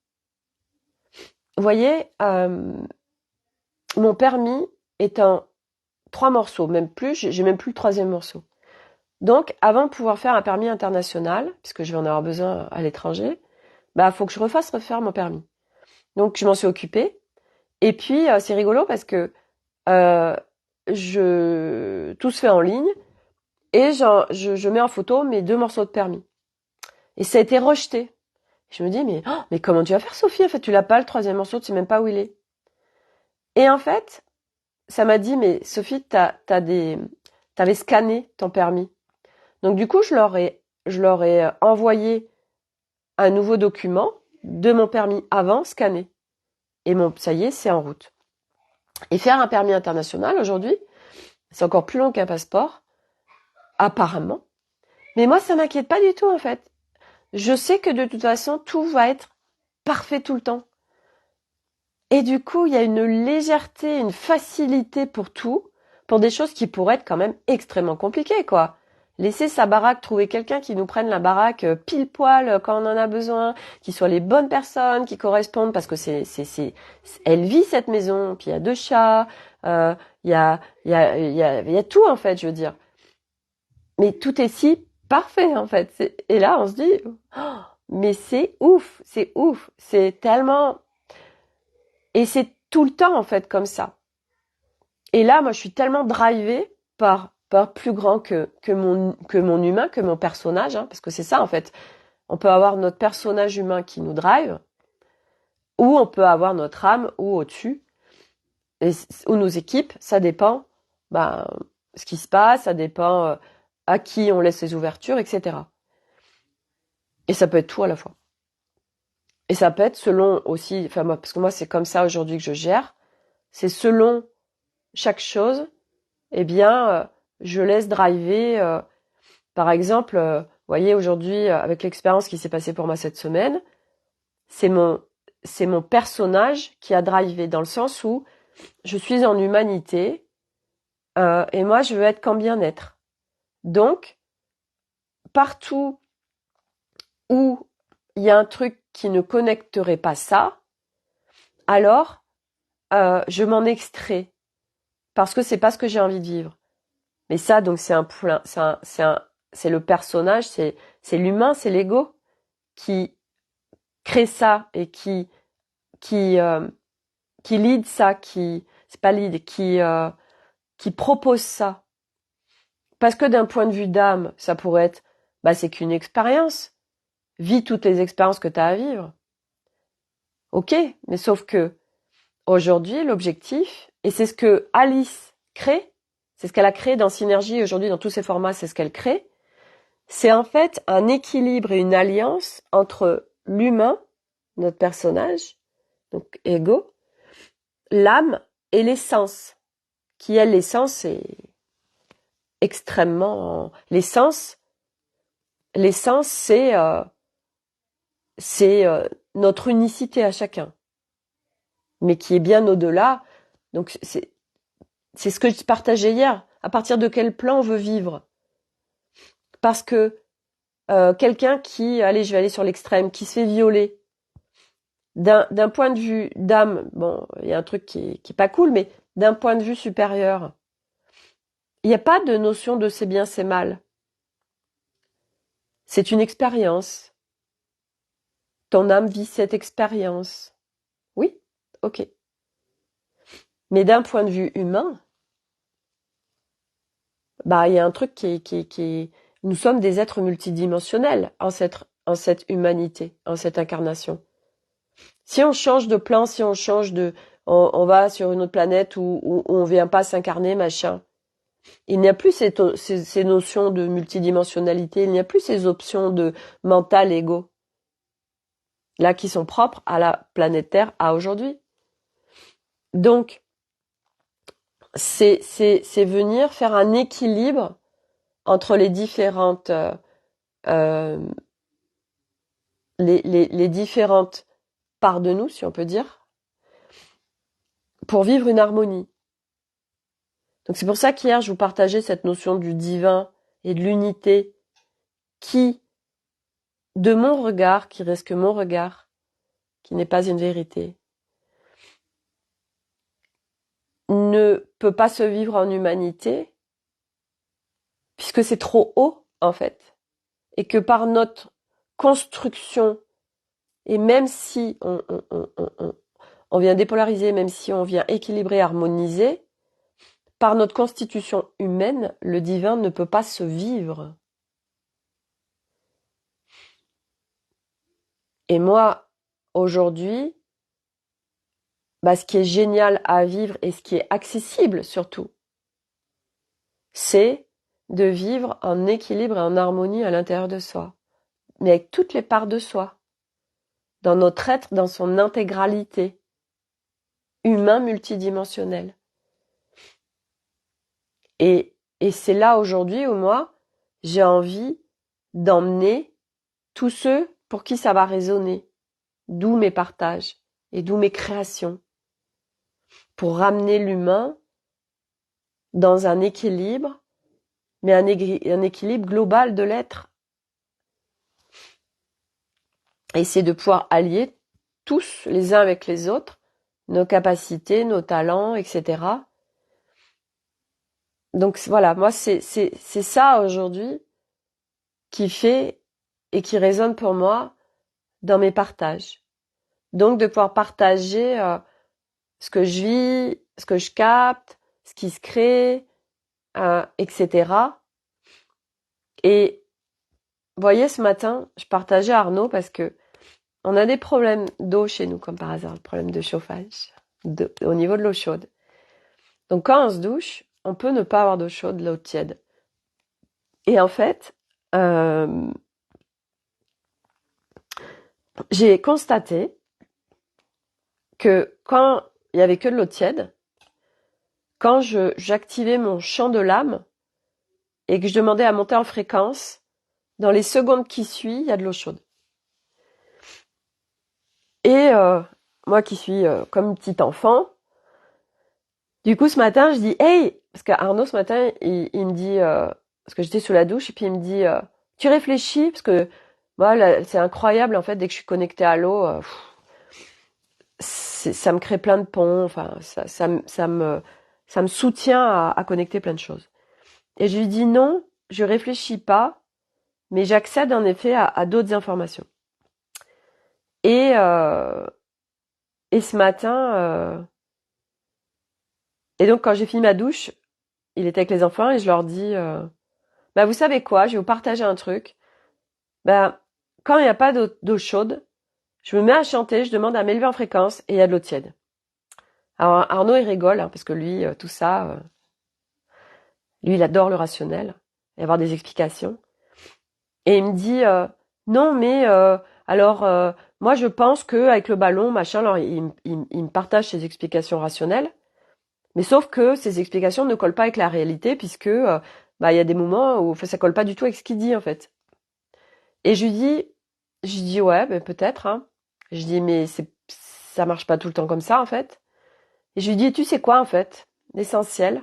Speaker 1: Vous voyez, mon permis est en 3 morceaux, même plus, j'ai même plus le 3e morceau. Donc, avant de pouvoir faire un permis international, puisque je vais en avoir besoin à l'étranger, faut que je refasse refaire mon permis. Donc, je m'en suis occupée. Et puis, c'est rigolo parce que tout se fait en ligne et je mets en photo mes 2 morceaux de permis. Et ça a été rejeté. Je me dis, mais comment tu vas faire, Sophie? En fait, tu l'as pas, le 3e morceau, tu sais même pas où il est. Et en fait, ça m'a dit, mais Sophie, t'avais scanné ton permis. Donc, du coup, je leur ai envoyé un nouveau document de mon permis avant scanné. Et ça y est, c'est en route. Et faire un permis international, aujourd'hui, c'est encore plus long qu'un passeport, apparemment. Mais moi, ça m'inquiète pas du tout, en fait. Je sais que de toute façon, tout va être parfait tout le temps. Et du coup, il y a une légèreté, une facilité pour tout, pour des choses qui pourraient être quand même extrêmement compliquées, quoi. Laisser sa baraque, trouver quelqu'un qui nous prenne la baraque pile poil quand on en a besoin, qui soient les bonnes personnes, qui correspondent, parce que elle vit cette maison, puis il y a 2 chats, il y a tout, en fait, je veux dire. Mais tout est si parfait, en fait. Et là, on se dit, oh, mais c'est ouf, c'est tellement... Et c'est tout le temps, en fait, comme ça. Et là, moi, je suis tellement drivée par plus grand que mon humain, que mon personnage, hein, parce que c'est ça, en fait. On peut avoir notre personnage humain qui nous drive, ou on peut avoir notre âme, ou au-dessus, ou nos équipes, ça dépend, ce qui se passe, ça dépend à qui on laisse les ouvertures, etc. Et ça peut être tout à la fois. Et ça peut être selon aussi, parce que moi, c'est comme ça aujourd'hui que je gère, c'est selon chaque chose, eh bien, je laisse driver. Par exemple, vous voyez, aujourd'hui, avec l'expérience qui s'est passée pour moi cette semaine, c'est mon personnage qui a drivé, dans le sens où je suis en humanité et moi, je veux être qu'en bien-être. Donc, partout où il y a un truc qui ne connecterait pas ça, alors je m'en extrais parce que c'est pas ce que j'ai envie de vivre. Mais ça, donc, c'est le personnage, c'est l'humain, c'est l'ego qui crée ça et qui lead ça, c'est pas lead, qui propose ça. Parce que d'un point de vue d'âme, ça pourrait être, c'est qu'une expérience. Vis toutes les expériences que tu as à vivre. Ok, mais sauf que aujourd'hui, l'objectif, et c'est ce que Alice crée, c'est ce qu'elle a créé dans Synergie aujourd'hui, dans tous ses formats, c'est ce qu'elle crée, c'est en fait un équilibre et une alliance entre l'humain, notre personnage, donc ego, l'âme et l'essence, qui elle, l'essence, est extrêmement... L'essence, c'est notre unicité à chacun, mais qui est bien au-delà. Donc c'est ce que je partageais hier. À partir de quel plan on veut vivre? Parce que quelqu'un qui, allez, je vais aller sur l'extrême, qui se fait violer, d'un point de vue d'âme, bon, il y a un truc qui est pas cool, mais d'un point de vue supérieur, il n'y a pas de notion de c'est bien, c'est mal. C'est une expérience. Ton âme vit cette expérience. Oui, ok. Mais d'un point de vue humain, bah, il y a un truc nous sommes des êtres multidimensionnels en cette humanité, en cette incarnation. Si on change de plan, si on change on va sur une autre planète où on vient pas s'incarner, machin. Il n'y a plus ces notions de multidimensionnalité, il n'y a plus ces options de mental, ego, là, qui sont propres à la planète Terre, à aujourd'hui. Donc, c'est venir faire un équilibre entre les différentes, euh, les différentes parts de nous, si on peut dire, pour vivre une harmonie. Donc c'est pour ça qu'hier, je vous partageais cette notion du divin et de l'unité qui, de mon regard, qui reste que mon regard, qui n'est pas une vérité, ne peut pas se vivre en humanité, puisque c'est trop haut, en fait. Et que par notre construction, et même si on vient dépolariser, même si on vient équilibrer, harmoniser, par notre constitution humaine, le divin ne peut pas se vivre. Et moi, aujourd'hui, ce qui est génial à vivre et ce qui est accessible surtout, c'est de vivre en équilibre et en harmonie à l'intérieur de soi, mais avec toutes les parts de soi, dans notre être, dans son intégralité, humain multidimensionnel. Et c'est là aujourd'hui où moi, j'ai envie d'emmener tous ceux pour qui ça va résonner, d'où mes partages et d'où mes créations, pour ramener l'humain dans un équilibre, mais un équilibre global de l'être. Et c'est de pouvoir allier tous, les uns avec les autres, nos capacités, nos talents, etc. Donc voilà, moi c'est ça aujourd'hui qui fait et qui résonne pour moi dans mes partages. Donc de pouvoir partager ce que je vis, ce que je capte, ce qui se crée, etc. Et vous voyez, ce matin, je partageais à Arnaud parce que on a des problèmes d'eau chez nous, comme par hasard, le problème de chauffage, au niveau de l'eau chaude. Donc quand on se douche, on peut ne pas avoir d'eau chaude, de l'eau tiède. Et en fait, j'ai constaté que quand il y avait que de l'eau tiède, quand j'activais mon chant de l'âme et que je demandais à monter en fréquence, dans les secondes qui suivent, il y a de l'eau chaude. Et moi qui suis comme une petite enfant, du coup ce matin je dis hey, parce qu'Arnaud ce matin il me dit parce que j'étais sous la douche et puis il me dit tu réfléchis parce que moi c'est incroyable en fait dès que je suis connectée à l'eau, ça me crée plein de ponts, enfin ça me soutient à connecter plein de choses. Et je lui dis non, je réfléchis pas, mais j'accède en effet à d'autres informations. Et ce matin, et donc quand j'ai fini ma douche, il était avec les enfants et je leur dis, vous savez quoi, je vais vous partager un truc. Quand il n'y a pas d'eau chaude, je me mets à chanter, je demande à m'élever en fréquence et il y a de l'eau tiède. Alors Arnaud il rigole parce que lui tout ça, lui il adore le rationnel et avoir des explications. Et il me dit non mais alors moi je pense que avec le ballon machin, alors il me partage ses explications rationnelles. Mais sauf que ces explications ne collent pas avec la réalité puisque il y a des moments où ça colle pas du tout avec ce qu'il dit en fait. Et je lui dis ouais, peut-être. Hein. Je dis mais ça marche pas tout le temps comme ça en fait. Et je lui dis tu sais quoi en fait, l'essentiel,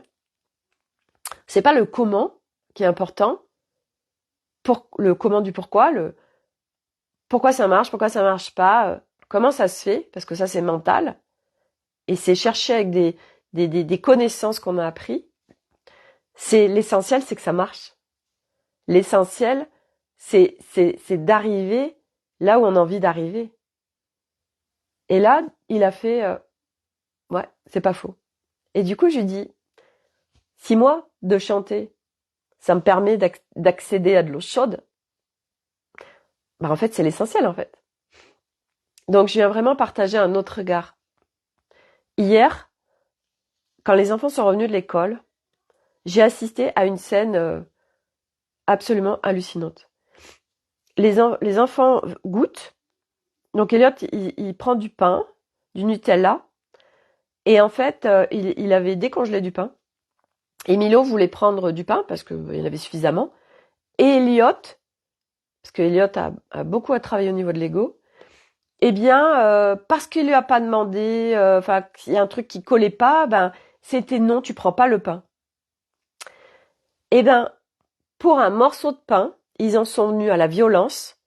Speaker 1: c'est pas le comment qui est important, le comment du pourquoi, le pourquoi ça marche pas, comment ça se fait, parce que ça c'est mental, et c'est chercher avec des connaissances qu'on a appris. C'est l'essentiel, c'est que ça marche. L'essentiel, c'est d'arriver là où on a envie d'arriver. Et là, il a fait, ouais, c'est pas faux. Et du coup, je lui dis, si moi, de chanter, ça me permet d'accéder à de l'eau chaude, bah en fait, c'est l'essentiel, en fait. Donc, je viens vraiment partager un autre regard. Hier, quand les enfants sont revenus de l'école, j'ai assisté à une scène absolument hallucinante. Les enfants goûtent. Donc, Elliot, il prend du pain, du Nutella, et en fait, il avait décongelé du pain. Et Milo voulait prendre du pain parce qu'il y en avait suffisamment. Et Elliot, parce que Elliot a beaucoup à travailler au niveau de l'ego, eh bien, parce qu'il lui a pas demandé, enfin, il y a un truc qui collait pas, ben, c'était non, tu prends pas le pain. Eh ben, pour un morceau de pain, ils en sont venus à la violence.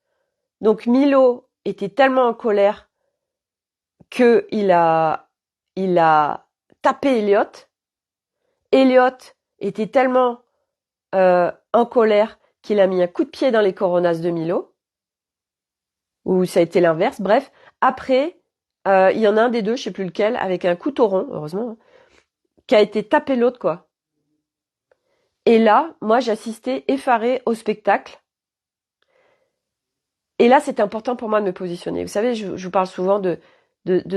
Speaker 1: Donc Milo était tellement en colère que il a tapé Elliot. Elliot était tellement en colère qu'il a mis un coup de pied dans les coronasses de Milo. Ou ça a été l'inverse. Bref, après, il y en a un des deux, je sais plus lequel, avec un couteau rond, heureusement, hein, qui a été tapé l'autre, quoi. Et là, moi, j'assistais effarée au spectacle. Et là, c'était important pour moi de me positionner. Vous savez, je vous parle souvent de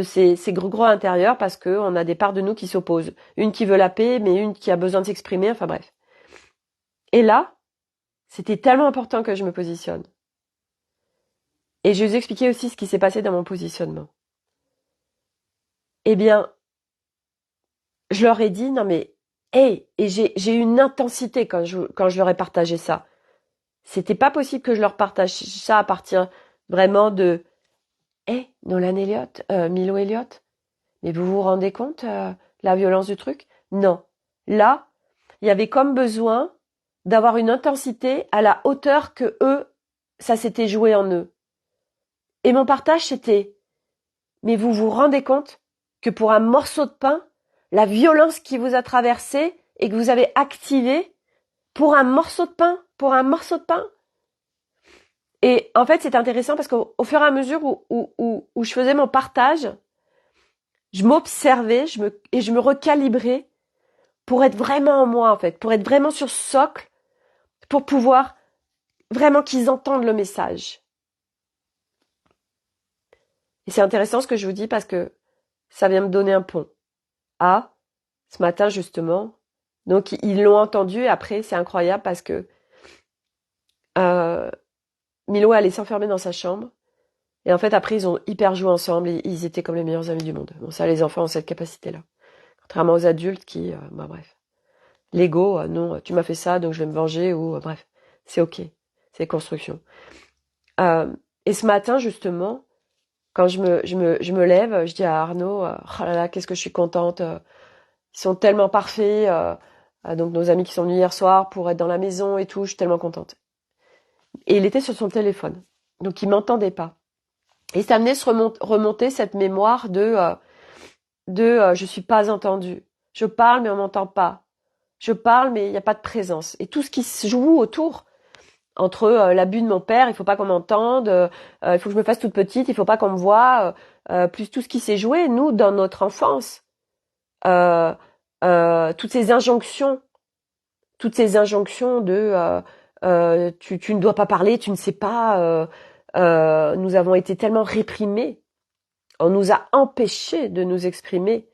Speaker 1: ces gros intérieurs parce qu'on a des parts de nous qui s'opposent. Une qui veut la paix, mais une qui a besoin de s'exprimer, enfin bref. Et là, c'était tellement important que je me positionne. Et je vais vous expliquer aussi ce qui s'est passé dans mon positionnement. Eh bien, je leur ai dit, non mais, hey, et j'ai eu une intensité quand je leur ai partagé ça. C'était pas possible que je leur partage ça à partir vraiment de, hey, Nolan Elliott, Milo Elliott, mais vous vous rendez compte, la violence du truc? Non. Là, il y avait comme besoin d'avoir une intensité à la hauteur que eux, ça s'était joué en eux. Et mon partage, c'était, mais vous vous rendez compte que pour un morceau de pain, la violence qui vous a traversé et que vous avez activé pour un morceau de pain, Et en fait, c'est intéressant parce qu'au fur et à mesure où je faisais mon partage, je m'observais et je me recalibrais pour être vraiment en moi, en fait, pour être vraiment sur ce socle, pour pouvoir vraiment qu'ils entendent le message. Et c'est intéressant ce que je vous dis parce que ça vient me donner un pont. Ah, ce matin justement, donc ils l'ont entendu et après c'est incroyable parce que euh, Milo allait s'enfermer dans sa chambre et en fait après ils ont hyper joué ensemble et ils étaient comme les meilleurs amis du monde. Bon ça les enfants ont cette capacité-là. Contrairement aux adultes qui, bah bref. L'ego, non, tu m'as fait ça donc je vais me venger ou bref. C'est ok. C'est construction. Et ce matin justement, quand je me lève, je dis à Arnaud, oh là là, qu'est-ce que je suis contente. Ils sont tellement parfaits. Donc nos amis qui sont venus hier soir pour être dans la maison et tout, je suis tellement contente. Et il était sur son téléphone, donc il m'entendait pas. Et ça venait se remonter cette mémoire de je suis pas entendue. Je parle mais on m'entend pas. Je parle mais il n'y a pas de présence. Et tout ce qui se joue autour, entre l'abus de mon père, il faut pas qu'on m'entende, il faut que je me fasse toute petite, il faut pas qu'on me voie, plus tout ce qui s'est joué, nous, dans notre enfance. Euh, toutes ces injonctions de tu ne dois pas parler, tu ne sais pas. Nous avons été tellement réprimés, on nous a empêchés de nous exprimer.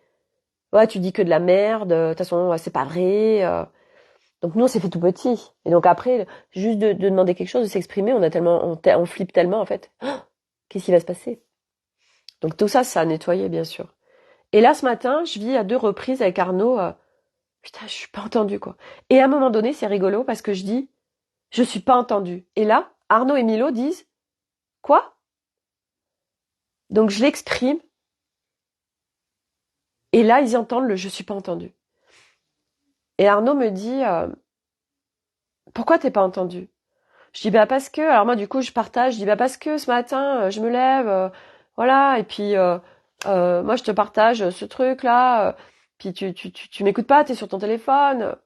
Speaker 1: Ouais, tu dis que de la merde, de toute façon, ouais, c'est pas vrai. Donc nous, on s'est fait tout petit. Et donc après, juste de demander quelque chose, de s'exprimer, on flippe tellement en fait. Oh, qu'est-ce qui va se passer? Donc tout ça, ça a nettoyé, bien sûr. Et là, ce matin, je vis à 2 reprises avec Arnaud. Putain, je suis pas entendue, quoi. Et à un moment donné, c'est rigolo parce que je dis, je suis pas entendue. Et là, Arnaud et Milo disent, quoi? Donc je l'exprime. Et là, ils entendent le je suis pas entendue. Et Arnaud me dit, pourquoi t'es pas entendue? Je dis bah parce que, alors moi du coup je partage, je dis bah parce que ce matin je me lève, voilà, et puis moi je te partage ce truc là, puis tu m'écoutes pas, t'es sur ton téléphone,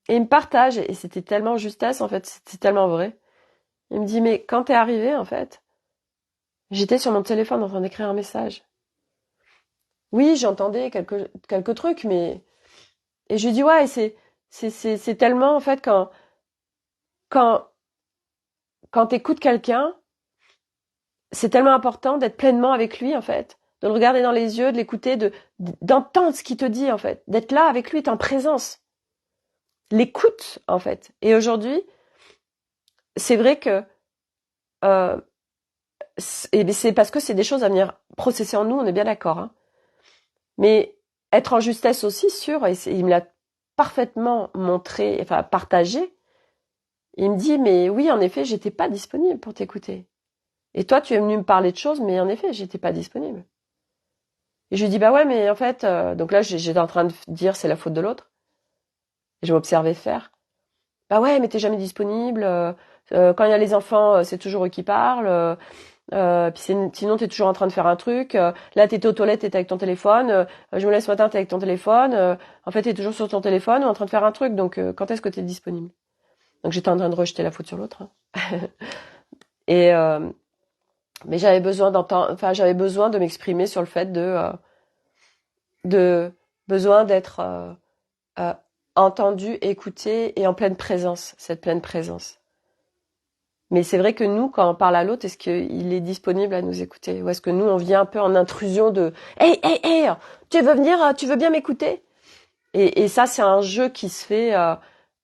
Speaker 1: et il me partage, et c'était tellement justesse en fait, c'était tellement vrai. Il me dit mais quand t'es arrivé en fait, j'étais sur mon téléphone en train d'écrire un message. Oui, j'entendais quelques trucs, mais et je lui dis ouais, c'est tellement en fait quand quand t'écoutes quelqu'un, c'est tellement important d'être pleinement avec lui en fait, de le regarder dans les yeux, de l'écouter, d'entendre ce qu'il te dit en fait, d'être là avec lui, être en présence, l'écoute en fait. Et aujourd'hui, c'est vrai que euh, c'est parce que c'est des choses à venir processer en nous, on est bien d'accord, hein. Mais être en justesse aussi sur, et il me l'a parfaitement montré, enfin partagé. Il me dit mais oui en effet j'étais pas disponible pour t'écouter. Et toi tu es venu me parler de choses, mais en effet j'étais pas disponible. Et je lui dis bah ouais mais en fait donc là j'étais en train de dire c'est la faute de l'autre. Et je m'observais faire. Bah ouais mais t'es jamais disponible. Quand il y a les enfants c'est toujours eux qui parlent. Puis sinon t'es toujours en train de faire un truc. Là t'étais aux toilettes t'étais avec ton téléphone. Je me laisse ce matin t'es avec ton téléphone. En fait t'es toujours sur ton téléphone ou en train de faire un truc. Donc quand est-ce que t'es disponible? Donc j'étais en train de rejeter la faute sur l'autre, hein. Et mais j'avais besoin d'entendre. Enfin j'avais besoin de m'exprimer sur le fait de besoin d'être euh, entendu, écouté et en pleine présence, cette pleine présence. Mais c'est vrai que nous, quand on parle à l'autre, est-ce qu'il est disponible à nous écouter? Ou est-ce que nous, on vient un peu en intrusion de Hey, hey, hey, tu veux venir, tu veux bien m'écouter? Et ça, c'est un jeu qui se fait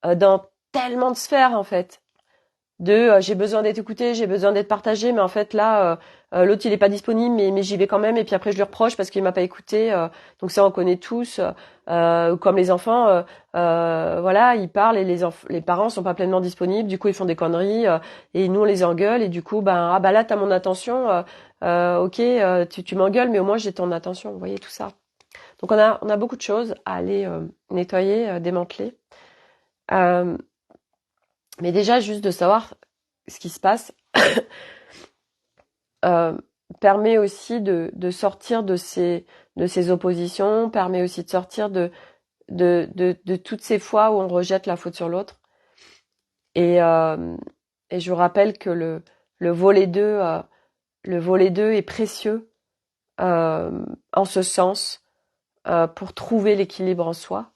Speaker 1: dans tellement de sphères, en fait. J'ai besoin d'être écouté, j'ai besoin d'être partagé, mais en fait là l'autre il est pas disponible, mais j'y vais quand même, et puis après je lui reproche parce qu'il m'a pas écouté. Donc ça on connaît tous, comme les enfants, voilà ils parlent et les parents sont pas pleinement disponibles, du coup ils font des conneries, et nous on les engueule, et du coup ben ah bah là t'as mon attention, ok, tu m'engueules mais au moins j'ai ton attention, vous voyez tout ça. Donc on a beaucoup de choses à aller nettoyer, démanteler. Euh, mais déjà juste de savoir ce qui se passe euh, permet aussi de sortir de ces oppositions, permet aussi de sortir de toutes ces fois où on rejette la faute sur l'autre. Et, euh, et je vous rappelle que le volet 2, le volet 2 est précieux en ce sens pour trouver l'équilibre en soi.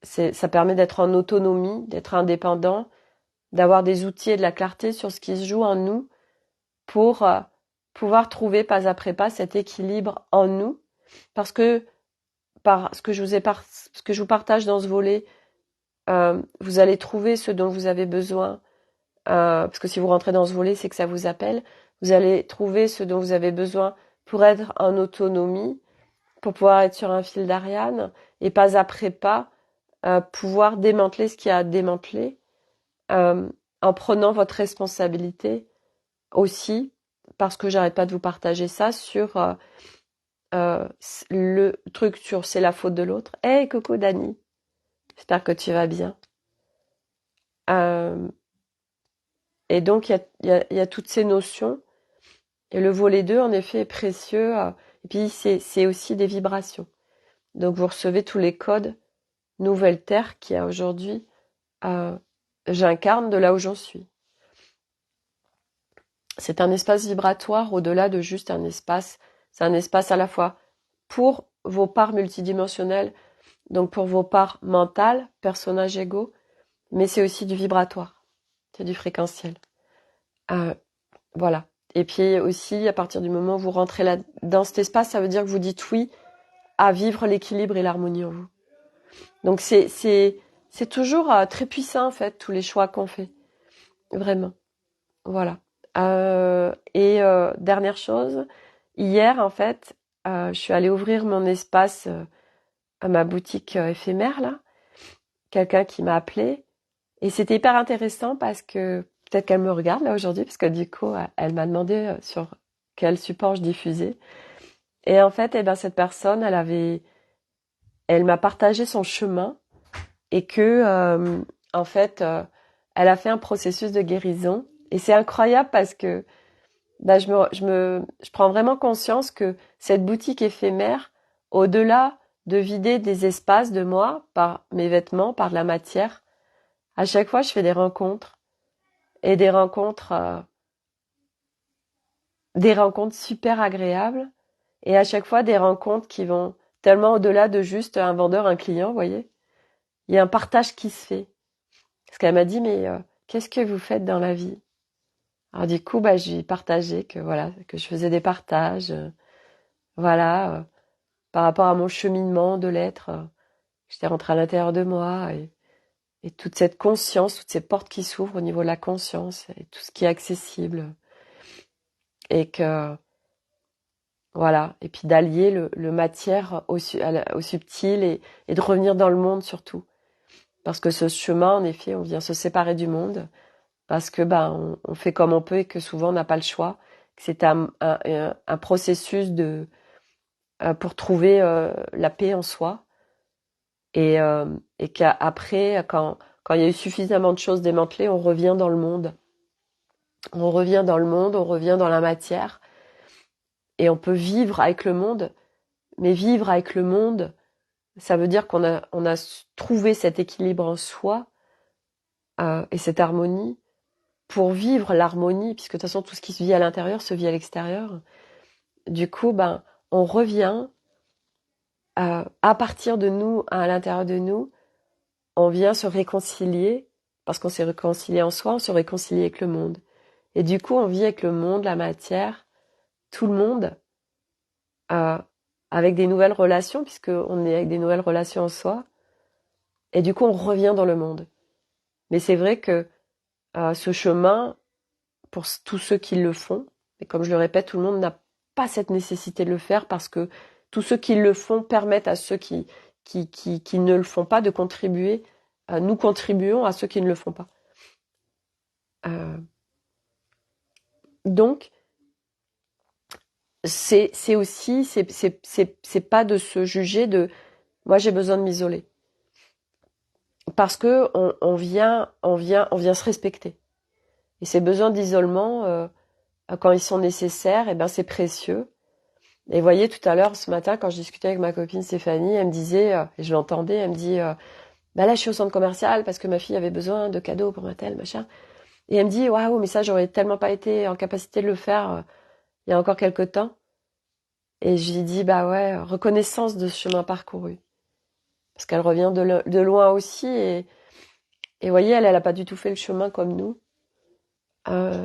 Speaker 1: Ça permet d'être en autonomie, d'être indépendant, d'avoir des outils et de la clarté sur ce qui se joue en nous pour pouvoir trouver pas après pas cet équilibre en nous. Parce que par ce que ce que je vous partage dans ce volet, vous allez trouver ce dont vous avez besoin. Parce que si vous rentrez dans ce volet, c'est que ça vous appelle. Vous allez trouver ce dont vous avez besoin pour être en autonomie, pour pouvoir être sur un fil d'Ariane, et pas après pas pouvoir démanteler ce qu'il y a à démanteler, en prenant votre responsabilité aussi, parce que j'arrête pas de vous partager ça sur le truc sur c'est la faute de l'autre. Hey coucou Dani, j'espère que tu vas bien. Euh, et donc il y a toutes ces notions, et le volet 2 en effet est précieux, et puis c'est aussi des vibrations. Donc vous recevez tous les codes Nouvelle Terre qui a aujourd'hui, j'incarne de là où j'en suis. C'est un espace vibratoire au-delà de juste un espace. C'est un espace à la fois pour vos parts multidimensionnelles, donc pour vos parts mentales, personnages égaux, mais c'est aussi du vibratoire, c'est du fréquentiel. Voilà. Et puis aussi, à partir du moment où vous rentrez là, dans cet espace, ça veut dire que vous dites oui à vivre l'équilibre et l'harmonie en vous. Donc c'est toujours très puissant en fait, tous les choix qu'on fait. Vraiment. Voilà. Dernière chose, hier en fait, je suis allée ouvrir mon espace à ma boutique éphémère là. Quelqu'un qui m'a appelé, et c'était hyper intéressant parce que peut-être qu'elle me regarde là aujourd'hui, parce que du coup elle m'a demandé sur quel support je diffusais. Et en fait, eh ben cette personne, elle m'a partagé son chemin, et que en fait elle a fait un processus de guérison. Et c'est incroyable parce que je prends vraiment conscience que cette boutique éphémère, au-delà de vider des espaces de moi par mes vêtements, par de la matière, à chaque fois je fais des rencontres et des rencontres super agréables et à chaque fois des rencontres qui vont tellement au-delà de juste un vendeur, un client, vous voyez. Il y a un partage qui se fait. Parce qu'elle m'a dit, mais qu'est-ce que vous faites dans la vie? Alors du coup, je lui ai partagé que voilà, que je faisais des partages, voilà, par rapport à mon cheminement de l'être. J'étais rentrée à l'intérieur de moi et toute cette conscience, toutes ces portes qui s'ouvrent au niveau de la conscience et tout ce qui est accessible. Et que, voilà, et puis d'allier le matière au subtil et de revenir dans le monde surtout. Parce que ce chemin, en effet, on vient se séparer du monde parce que on fait comme on peut et que souvent on n'a pas le choix. C'est un processus pour trouver la paix en soi et qu'après, quand il y a eu suffisamment de choses démantelées, on revient dans le monde. On revient dans le monde, on revient dans la matière et on peut vivre avec le monde. Mais vivre avec le monde, ça veut dire on a trouvé cet équilibre en soi et cette harmonie pour vivre l'harmonie, puisque de toute façon tout ce qui se vit à l'intérieur se vit à l'extérieur. Du coup, on revient à partir de nous, à l'intérieur de nous, on vient se réconcilier, parce qu'on s'est réconcilié en soi, on se réconcilie avec le monde. Et du coup, on vit avec le monde, la matière, tout le monde, avec des nouvelles relations, puisqu'on est avec des nouvelles relations en soi. Et du coup, on revient dans le monde. Mais c'est vrai que ce chemin, pour tous ceux qui le font, et comme je le répète, tout le monde n'a pas cette nécessité de le faire parce que tous ceux qui le font permettent à ceux qui ne le font pas de contribuer. Nous contribuons à ceux qui ne le font pas. Donc, c'est aussi, c'est pas de se juger de moi j'ai besoin de m'isoler. Parce que on vient se respecter. Et ces besoins d'isolement, quand ils sont nécessaires, c'est précieux. Et vous voyez, tout à l'heure, ce matin, quand je discutais avec ma copine Stéphanie, elle me disait, et je l'entendais, elle me dit, là, je suis au centre commercial parce que ma fille avait besoin de cadeaux pour un tel, machin. Et elle me dit, waouh, mais ça, j'aurais tellement pas été en capacité de le faire il y a encore quelque temps. Et je lui dis, ouais, reconnaissance de ce chemin parcouru. Parce qu'elle revient de loin aussi. Et vous voyez, elle a pas du tout fait le chemin comme nous.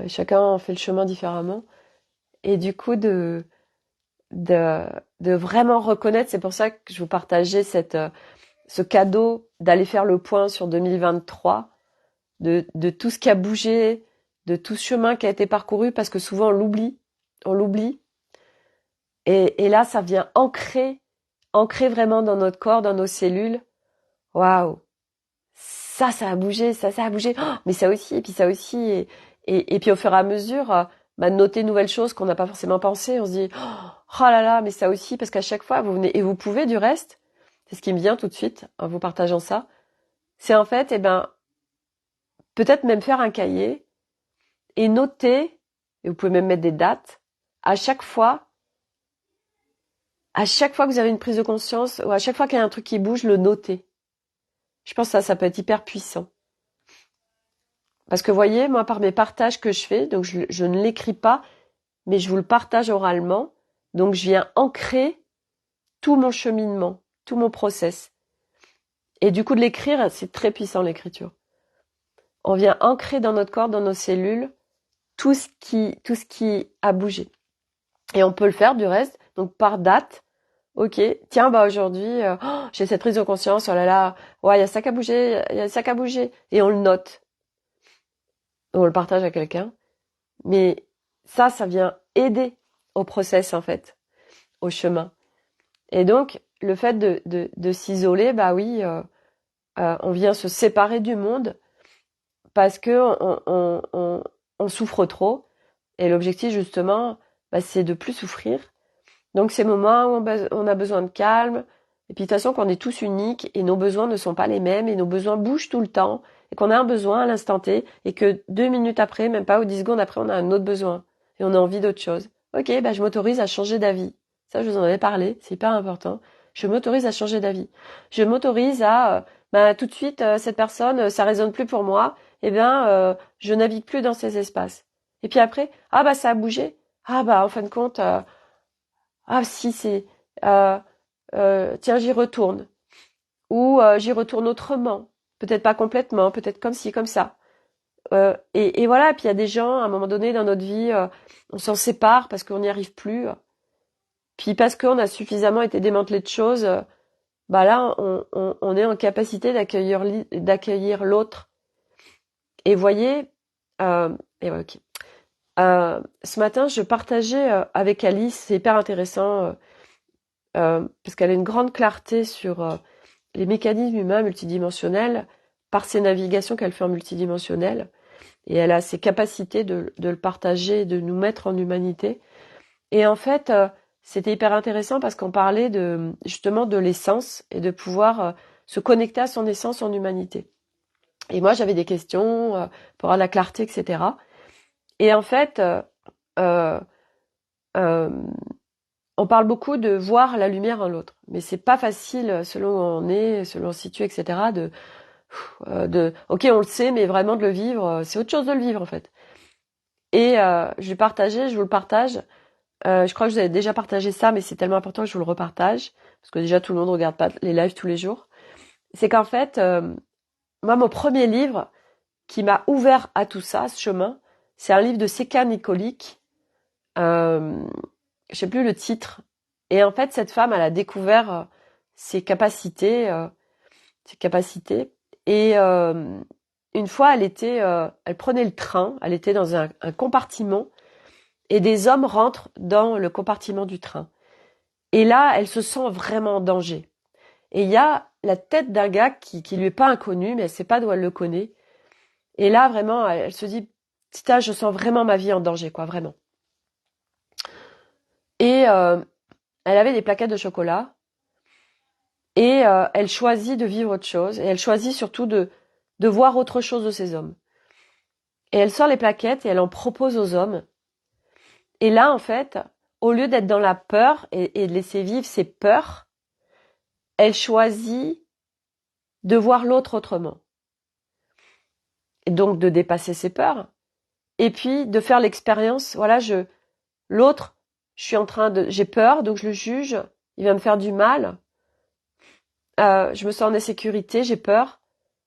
Speaker 1: Chacun fait le chemin différemment. Et du coup, de vraiment reconnaître, c'est pour ça que je vous partageais ce cadeau d'aller faire le point sur 2023, de tout ce qui a bougé, de tout ce chemin qui a été parcouru, parce que souvent on l'oublie. Et là, ça vient ancrer vraiment dans notre corps, dans nos cellules. Waouh, ça a bougé, ça a bougé. Oh, mais ça aussi, et puis ça aussi. Et puis au fur et à mesure, noter de nouvelles choses qu'on n'a pas forcément pensé. On se dit, oh là là, mais ça aussi, parce qu'à chaque fois, vous venez, et vous pouvez du reste, c'est ce qui me vient tout de suite en vous partageant ça, c'est en fait, peut-être même faire un cahier et noter, et vous pouvez même mettre des dates, à chaque fois que vous avez une prise de conscience, ou à chaque fois qu'il y a un truc qui bouge, le noter. Je pense que ça peut être hyper puissant. Parce que vous voyez, moi, par mes partages que je fais, donc je ne l'écris pas, mais je vous le partage oralement, donc je viens ancrer tout mon cheminement, tout mon process. Et du coup, de l'écrire, c'est très puissant, l'écriture. On vient ancrer dans notre corps, dans nos cellules, tout ce qui a bougé. Et on peut le faire du reste, donc par date. Ok, tiens, aujourd'hui, j'ai cette prise de conscience, oh là là, ouais, il y a ça qui a bougé, il y a ça qui a bougé. Et on le note. On le partage à quelqu'un. Mais ça vient aider au process, en fait, au chemin. Et donc, le fait de s'isoler, oui, on vient se séparer du monde parce que on souffre trop. Et l'objectif, justement, c'est de plus souffrir. Donc, ces moments où on a besoin de calme, Et puis de toute façon qu'on est tous uniques et nos besoins ne sont pas les mêmes et nos besoins bougent tout le temps et qu'on a un besoin à l'instant T et que 2 minutes après, même pas ou 10 secondes après, on a un autre besoin et on a envie d'autre chose. Ok, bah je m'autorise à changer d'avis. Ça, je vous en avais parlé, c'est hyper important. Je m'autorise à changer d'avis. Je m'autorise à, bah tout de suite, cette personne, ça résonne plus pour moi. Eh bien, je navigue plus dans ces espaces. Et puis après, ah bah ça a bougé. Ah bah en fin de compte, ah si c'est, euh, tiens j'y retourne. Ou j'y retourne autrement. Peut-être pas complètement, peut-être comme ci, comme ça. Et voilà, puis il y a des gens, à un moment donné dans notre vie, on s'en sépare parce qu'on n'y arrive plus. Puis parce qu'on a suffisamment été démantelé de choses, bah là, on est en capacité d'accueillir l'autre. Et voyez, et ouais, ok. Ce matin, je partageais avec Alice, c'est hyper intéressant, parce qu'elle a une grande clarté sur les mécanismes humains multidimensionnels par ses navigations qu'elle fait en multidimensionnel. Et elle a ses capacités de le partager, de nous mettre en humanité. Et en fait, c'était hyper intéressant parce qu'on parlait justement de l'essence et de pouvoir se connecter à son essence en humanité. Et moi, j'avais des questions pour avoir la clarté, etc. Et en fait, euh, euh, on parle beaucoup de voir la lumière en l'autre, mais c'est pas facile selon où on est, selon où on se situe, etc. Ok, on le sait, mais vraiment de le vivre, c'est autre chose de le vivre en fait. Et je vous le partage. Je crois que je vous avais déjà partagé ça, mais c'est tellement important que je vous le repartage parce que déjà tout le monde regarde pas les lives tous les jours. C'est qu'en fait, moi, mon premier livre qui m'a ouvert à tout ça, ce chemin, c'est un livre de Seka Nikolic. Je sais plus le titre. Et en fait, cette femme, elle a découvert ses capacités, ses capacités. Et une fois, elle prenait le train, elle était dans un compartiment, et des hommes rentrent dans le compartiment du train. Et là, elle se sent vraiment en danger. Et il y a la tête d'un gars qui lui est pas inconnu, mais elle sait pas d'où elle le connaît. Et là, vraiment, elle se dit, putain, je sens vraiment ma vie en danger, quoi, vraiment. Et elle avait des plaquettes de chocolat. Et elle choisit de vivre autre chose. Et elle choisit surtout de voir autre chose de ces hommes. Et elle sort les plaquettes et elle en propose aux hommes. Et là, en fait, au lieu d'être dans la peur et de laisser vivre ses peurs, elle choisit de voir l'autre autrement. Et donc de dépasser ses peurs. Et puis de faire l'expérience, voilà, l'autre, j'ai peur, donc je le juge, il va me faire du mal. Je me sens en insécurité, j'ai peur.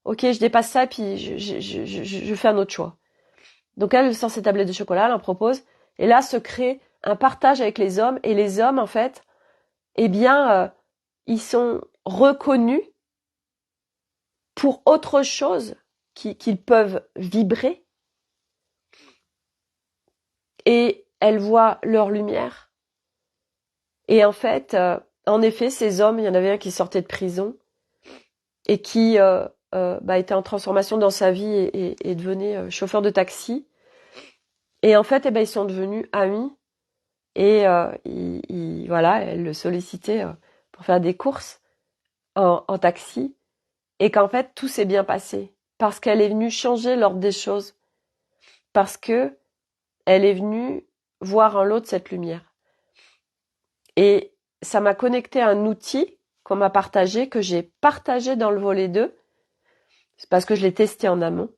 Speaker 1: Ok, je dépasse ça, puis je fais un autre choix. Donc elle sort ses tablettes de chocolat, elle en propose, et là se crée un partage avec les hommes, et les hommes, en fait, eh bien, ils sont reconnus pour autre chose qu'ils peuvent vibrer, et elles voient leur lumière. Et en fait, en effet, ces hommes, il y en avait un qui sortait de prison, et qui était en transformation dans sa vie et devenait chauffeur de taxi. Et en fait, ils sont devenus amis. Et voilà, elle le sollicitait pour faire des courses en taxi. Et qu'en fait, tout s'est bien passé. Parce qu'elle est venue changer l'ordre des choses. Parce que elle est venue voir en l'autre cette lumière. Et ça m'a connecté à un outil qu'on m'a partagé, que j'ai partagé dans le volet 2. C'est parce que je l'ai testé en amont.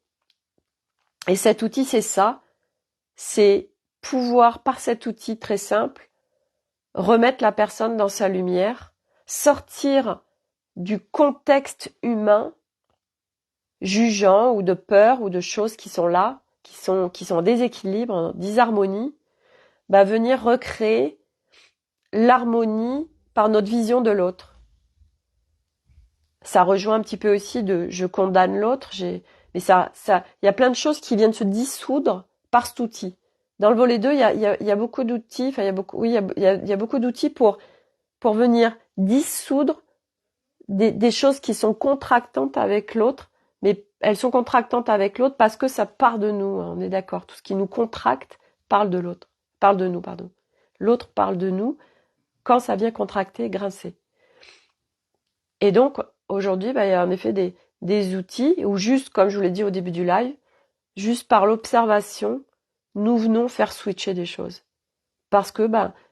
Speaker 1: Et cet outil, c'est ça. C'est pouvoir, par cet outil très simple, remettre la personne dans sa lumière, sortir du contexte humain, jugeant ou de peur ou de choses qui sont là, qui sont en déséquilibre, en disharmonie, venir recréer l'harmonie par notre vision de l'autre. Ça rejoint un petit peu aussi de je condamne l'autre, mais il y a plein de choses qui viennent se dissoudre par cet outil. Dans le volet 2, il y a beaucoup d'outils, il y a beaucoup d'outils pour venir dissoudre des choses qui sont contractantes avec l'autre, mais elles sont contractantes avec l'autre parce que ça part de nous, on est d'accord. Tout ce qui nous contracte parle de l'autre, parle de nous, pardon. L'autre parle de nous quand ça vient contracter, grincer. Et donc, aujourd'hui, il y a en effet des outils où juste, comme je vous l'ai dit au début du live, juste par l'observation, nous venons faire switcher des choses. Parce que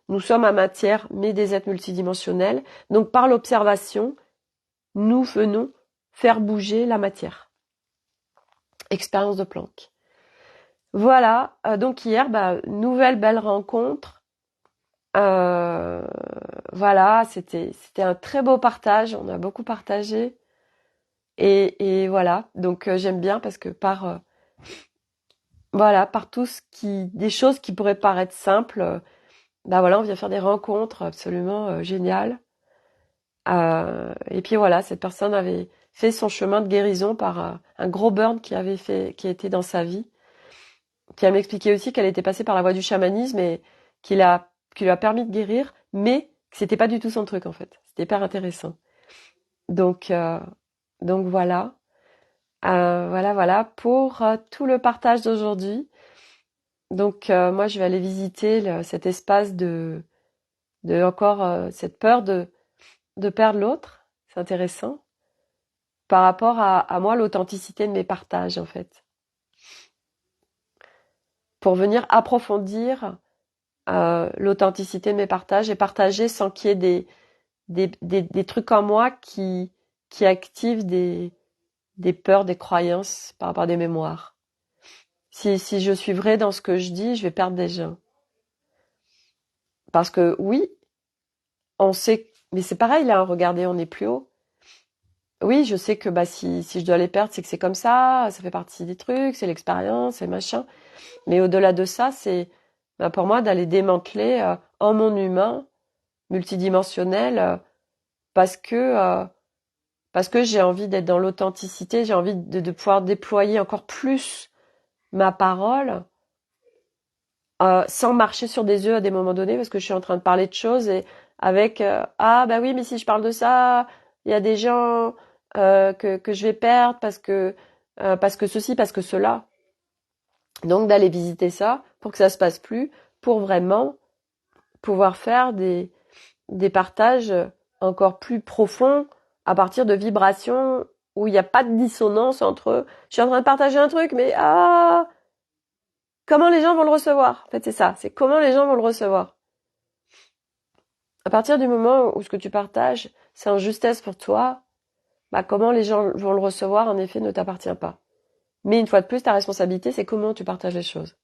Speaker 1: nous sommes à matière, mais des êtres multidimensionnels. Donc par l'observation, nous venons faire bouger la matière. Expérience de Planck. Voilà, donc hier, nouvelle belle rencontre. Voilà, c'était un très beau partage, on a beaucoup partagé. Et voilà, donc j'aime bien parce que par tout des choses qui pourraient paraître simples, voilà, on vient faire des rencontres absolument géniales. Et puis voilà, cette personne avait fait son chemin de guérison par un gros burn qui était dans sa vie. Puis elle m'expliquait aussi qu'elle était passée par la voie du chamanisme et qui lui a permis de guérir, mais que c'était pas du tout son truc en fait. C'était hyper intéressant. Donc voilà. Voilà pour tout le partage d'aujourd'hui. Donc moi je vais aller visiter cet espace de encore cette peur de perdre l'autre. C'est intéressant. Par rapport à moi, l'authenticité de mes partages en fait. Pour venir approfondir l'authenticité de mes partages et partager sans qu'il y ait des trucs en moi qui activent des peurs, des croyances par rapport à des mémoires. Si je suis vraie dans ce que je dis, je vais perdre des gens. Parce que oui, on sait, mais c'est pareil là, regardez, on est plus haut. Oui, je sais que si je dois les perdre, c'est que c'est comme ça fait partie des trucs, c'est l'expérience, c'est machin. Mais au-delà de ça, c'est pour moi d'aller démanteler en mon humain multidimensionnel parce que j'ai envie d'être dans l'authenticité, j'ai envie de pouvoir déployer encore plus ma parole sans marcher sur des œufs à des moments donnés parce que je suis en train de parler de choses et avec oui mais si je parle de ça, il y a des gens que je vais perdre parce que ceci, parce que cela. Donc d'aller visiter ça pour que ça se passe plus, pour vraiment pouvoir faire des partages encore plus profonds à partir de vibrations où il n'y a pas de dissonance entre je suis en train de partager un truc mais comment les gens vont le recevoir. En fait, c'est ça, c'est comment les gens vont le recevoir. À partir du moment où ce que tu partages, c'est en justesse pour toi, comment les gens vont le recevoir, en effet, ne t'appartient pas. Mais une fois de plus, ta responsabilité, c'est comment tu partages les choses.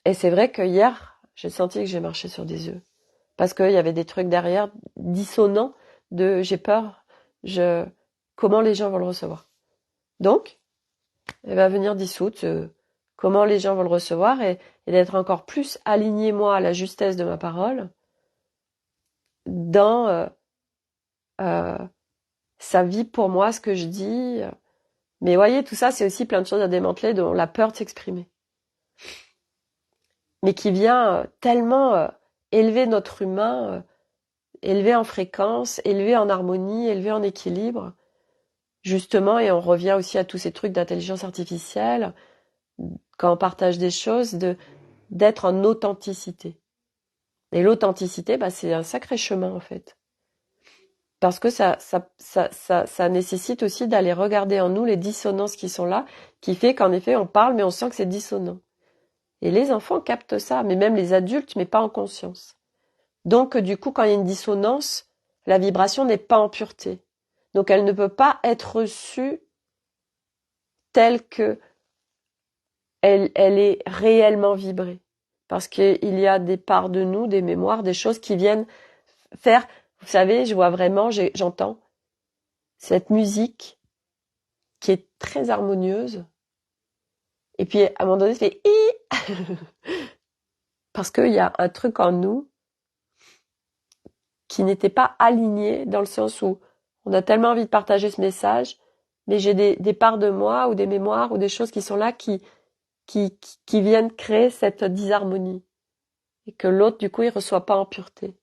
Speaker 1: Et c'est vrai que hier, j'ai senti que j'ai marché sur des œufs. Parce qu'il y avait des trucs derrière dissonants de j'ai peur, comment les gens vont le recevoir. Donc, elle va venir dissoudre comment les gens vont le recevoir et d'être encore plus aligné, moi, à la justesse de ma parole dans ça vit pour moi ce que je dis. Mais voyez, tout ça, c'est aussi plein de choses à démanteler, dont la peur de s'exprimer. Mais qui vient tellement élever notre humain, élever en fréquence, élever en harmonie, élever en équilibre, justement, et on revient aussi à tous ces trucs d'intelligence artificielle, quand on partage des choses, d'être en authenticité. Et l'authenticité, c'est un sacré chemin, en fait. Parce que ça nécessite aussi d'aller regarder en nous les dissonances qui sont là, qui fait qu'en effet, on parle, mais on sent que c'est dissonant. Et les enfants captent ça, mais même les adultes, mais pas en conscience. Donc, du coup, quand il y a une dissonance, la vibration n'est pas en pureté. Donc, elle ne peut pas être reçue telle que elle est réellement vibrée. Parce qu'il y a des parts de nous, des mémoires, des choses qui viennent faire, vous savez, je vois vraiment, j'entends cette musique qui est très harmonieuse. Et puis, à un moment donné, c'est parce qu'il y a un truc en nous qui n'était pas aligné dans le sens où on a tellement envie de partager ce message, mais j'ai des parts de moi ou des mémoires ou des choses qui sont là qui viennent créer cette disharmonie. Et que l'autre, du coup, il reçoit pas en pureté.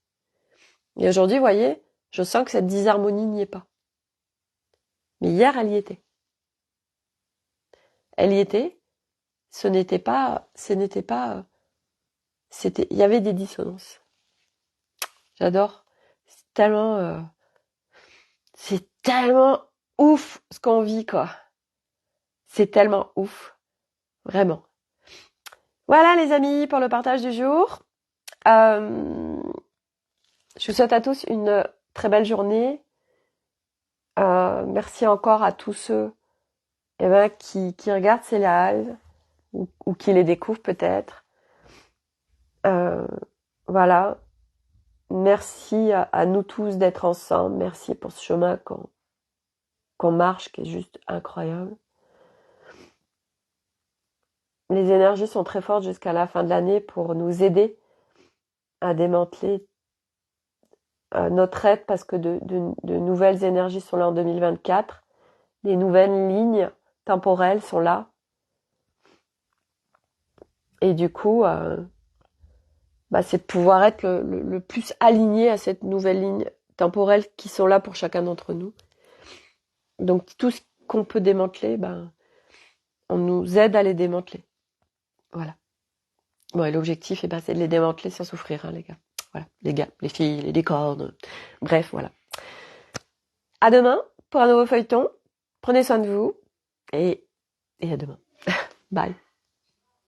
Speaker 1: Et aujourd'hui, vous voyez, je sens que cette disharmonie n'y est pas. Mais hier, elle y était. Elle y était. C'était, il y avait des dissonances. J'adore. C'est tellement C'est tellement ouf ce qu'on vit, quoi. C'est tellement ouf. Vraiment. Voilà, les amis, pour le partage du jour. Je vous souhaite à tous une très belle journée. Merci encore à tous ceux qui regardent ces lives ou qui les découvrent peut-être. Voilà. Merci à nous tous d'être ensemble. Merci pour ce chemin qu'on marche, qui est juste incroyable. Les énergies sont très fortes jusqu'à la fin de l'année pour nous aider à démanteler notre aide, parce que de nouvelles énergies sont là en 2024. Les nouvelles lignes temporelles sont là. Et du coup, c'est de pouvoir être le plus aligné à cette nouvelle ligne temporelle qui sont là pour chacun d'entre nous. Donc tout ce qu'on peut démanteler, on nous aide à les démanteler. Voilà. Bon, et l'objectif, c'est de les démanteler sans souffrir, hein, les gars. Voilà, les gars, les filles, les licornes. Bref, voilà. À demain pour un nouveau feuilleton. Prenez soin de vous et à demain. Bye.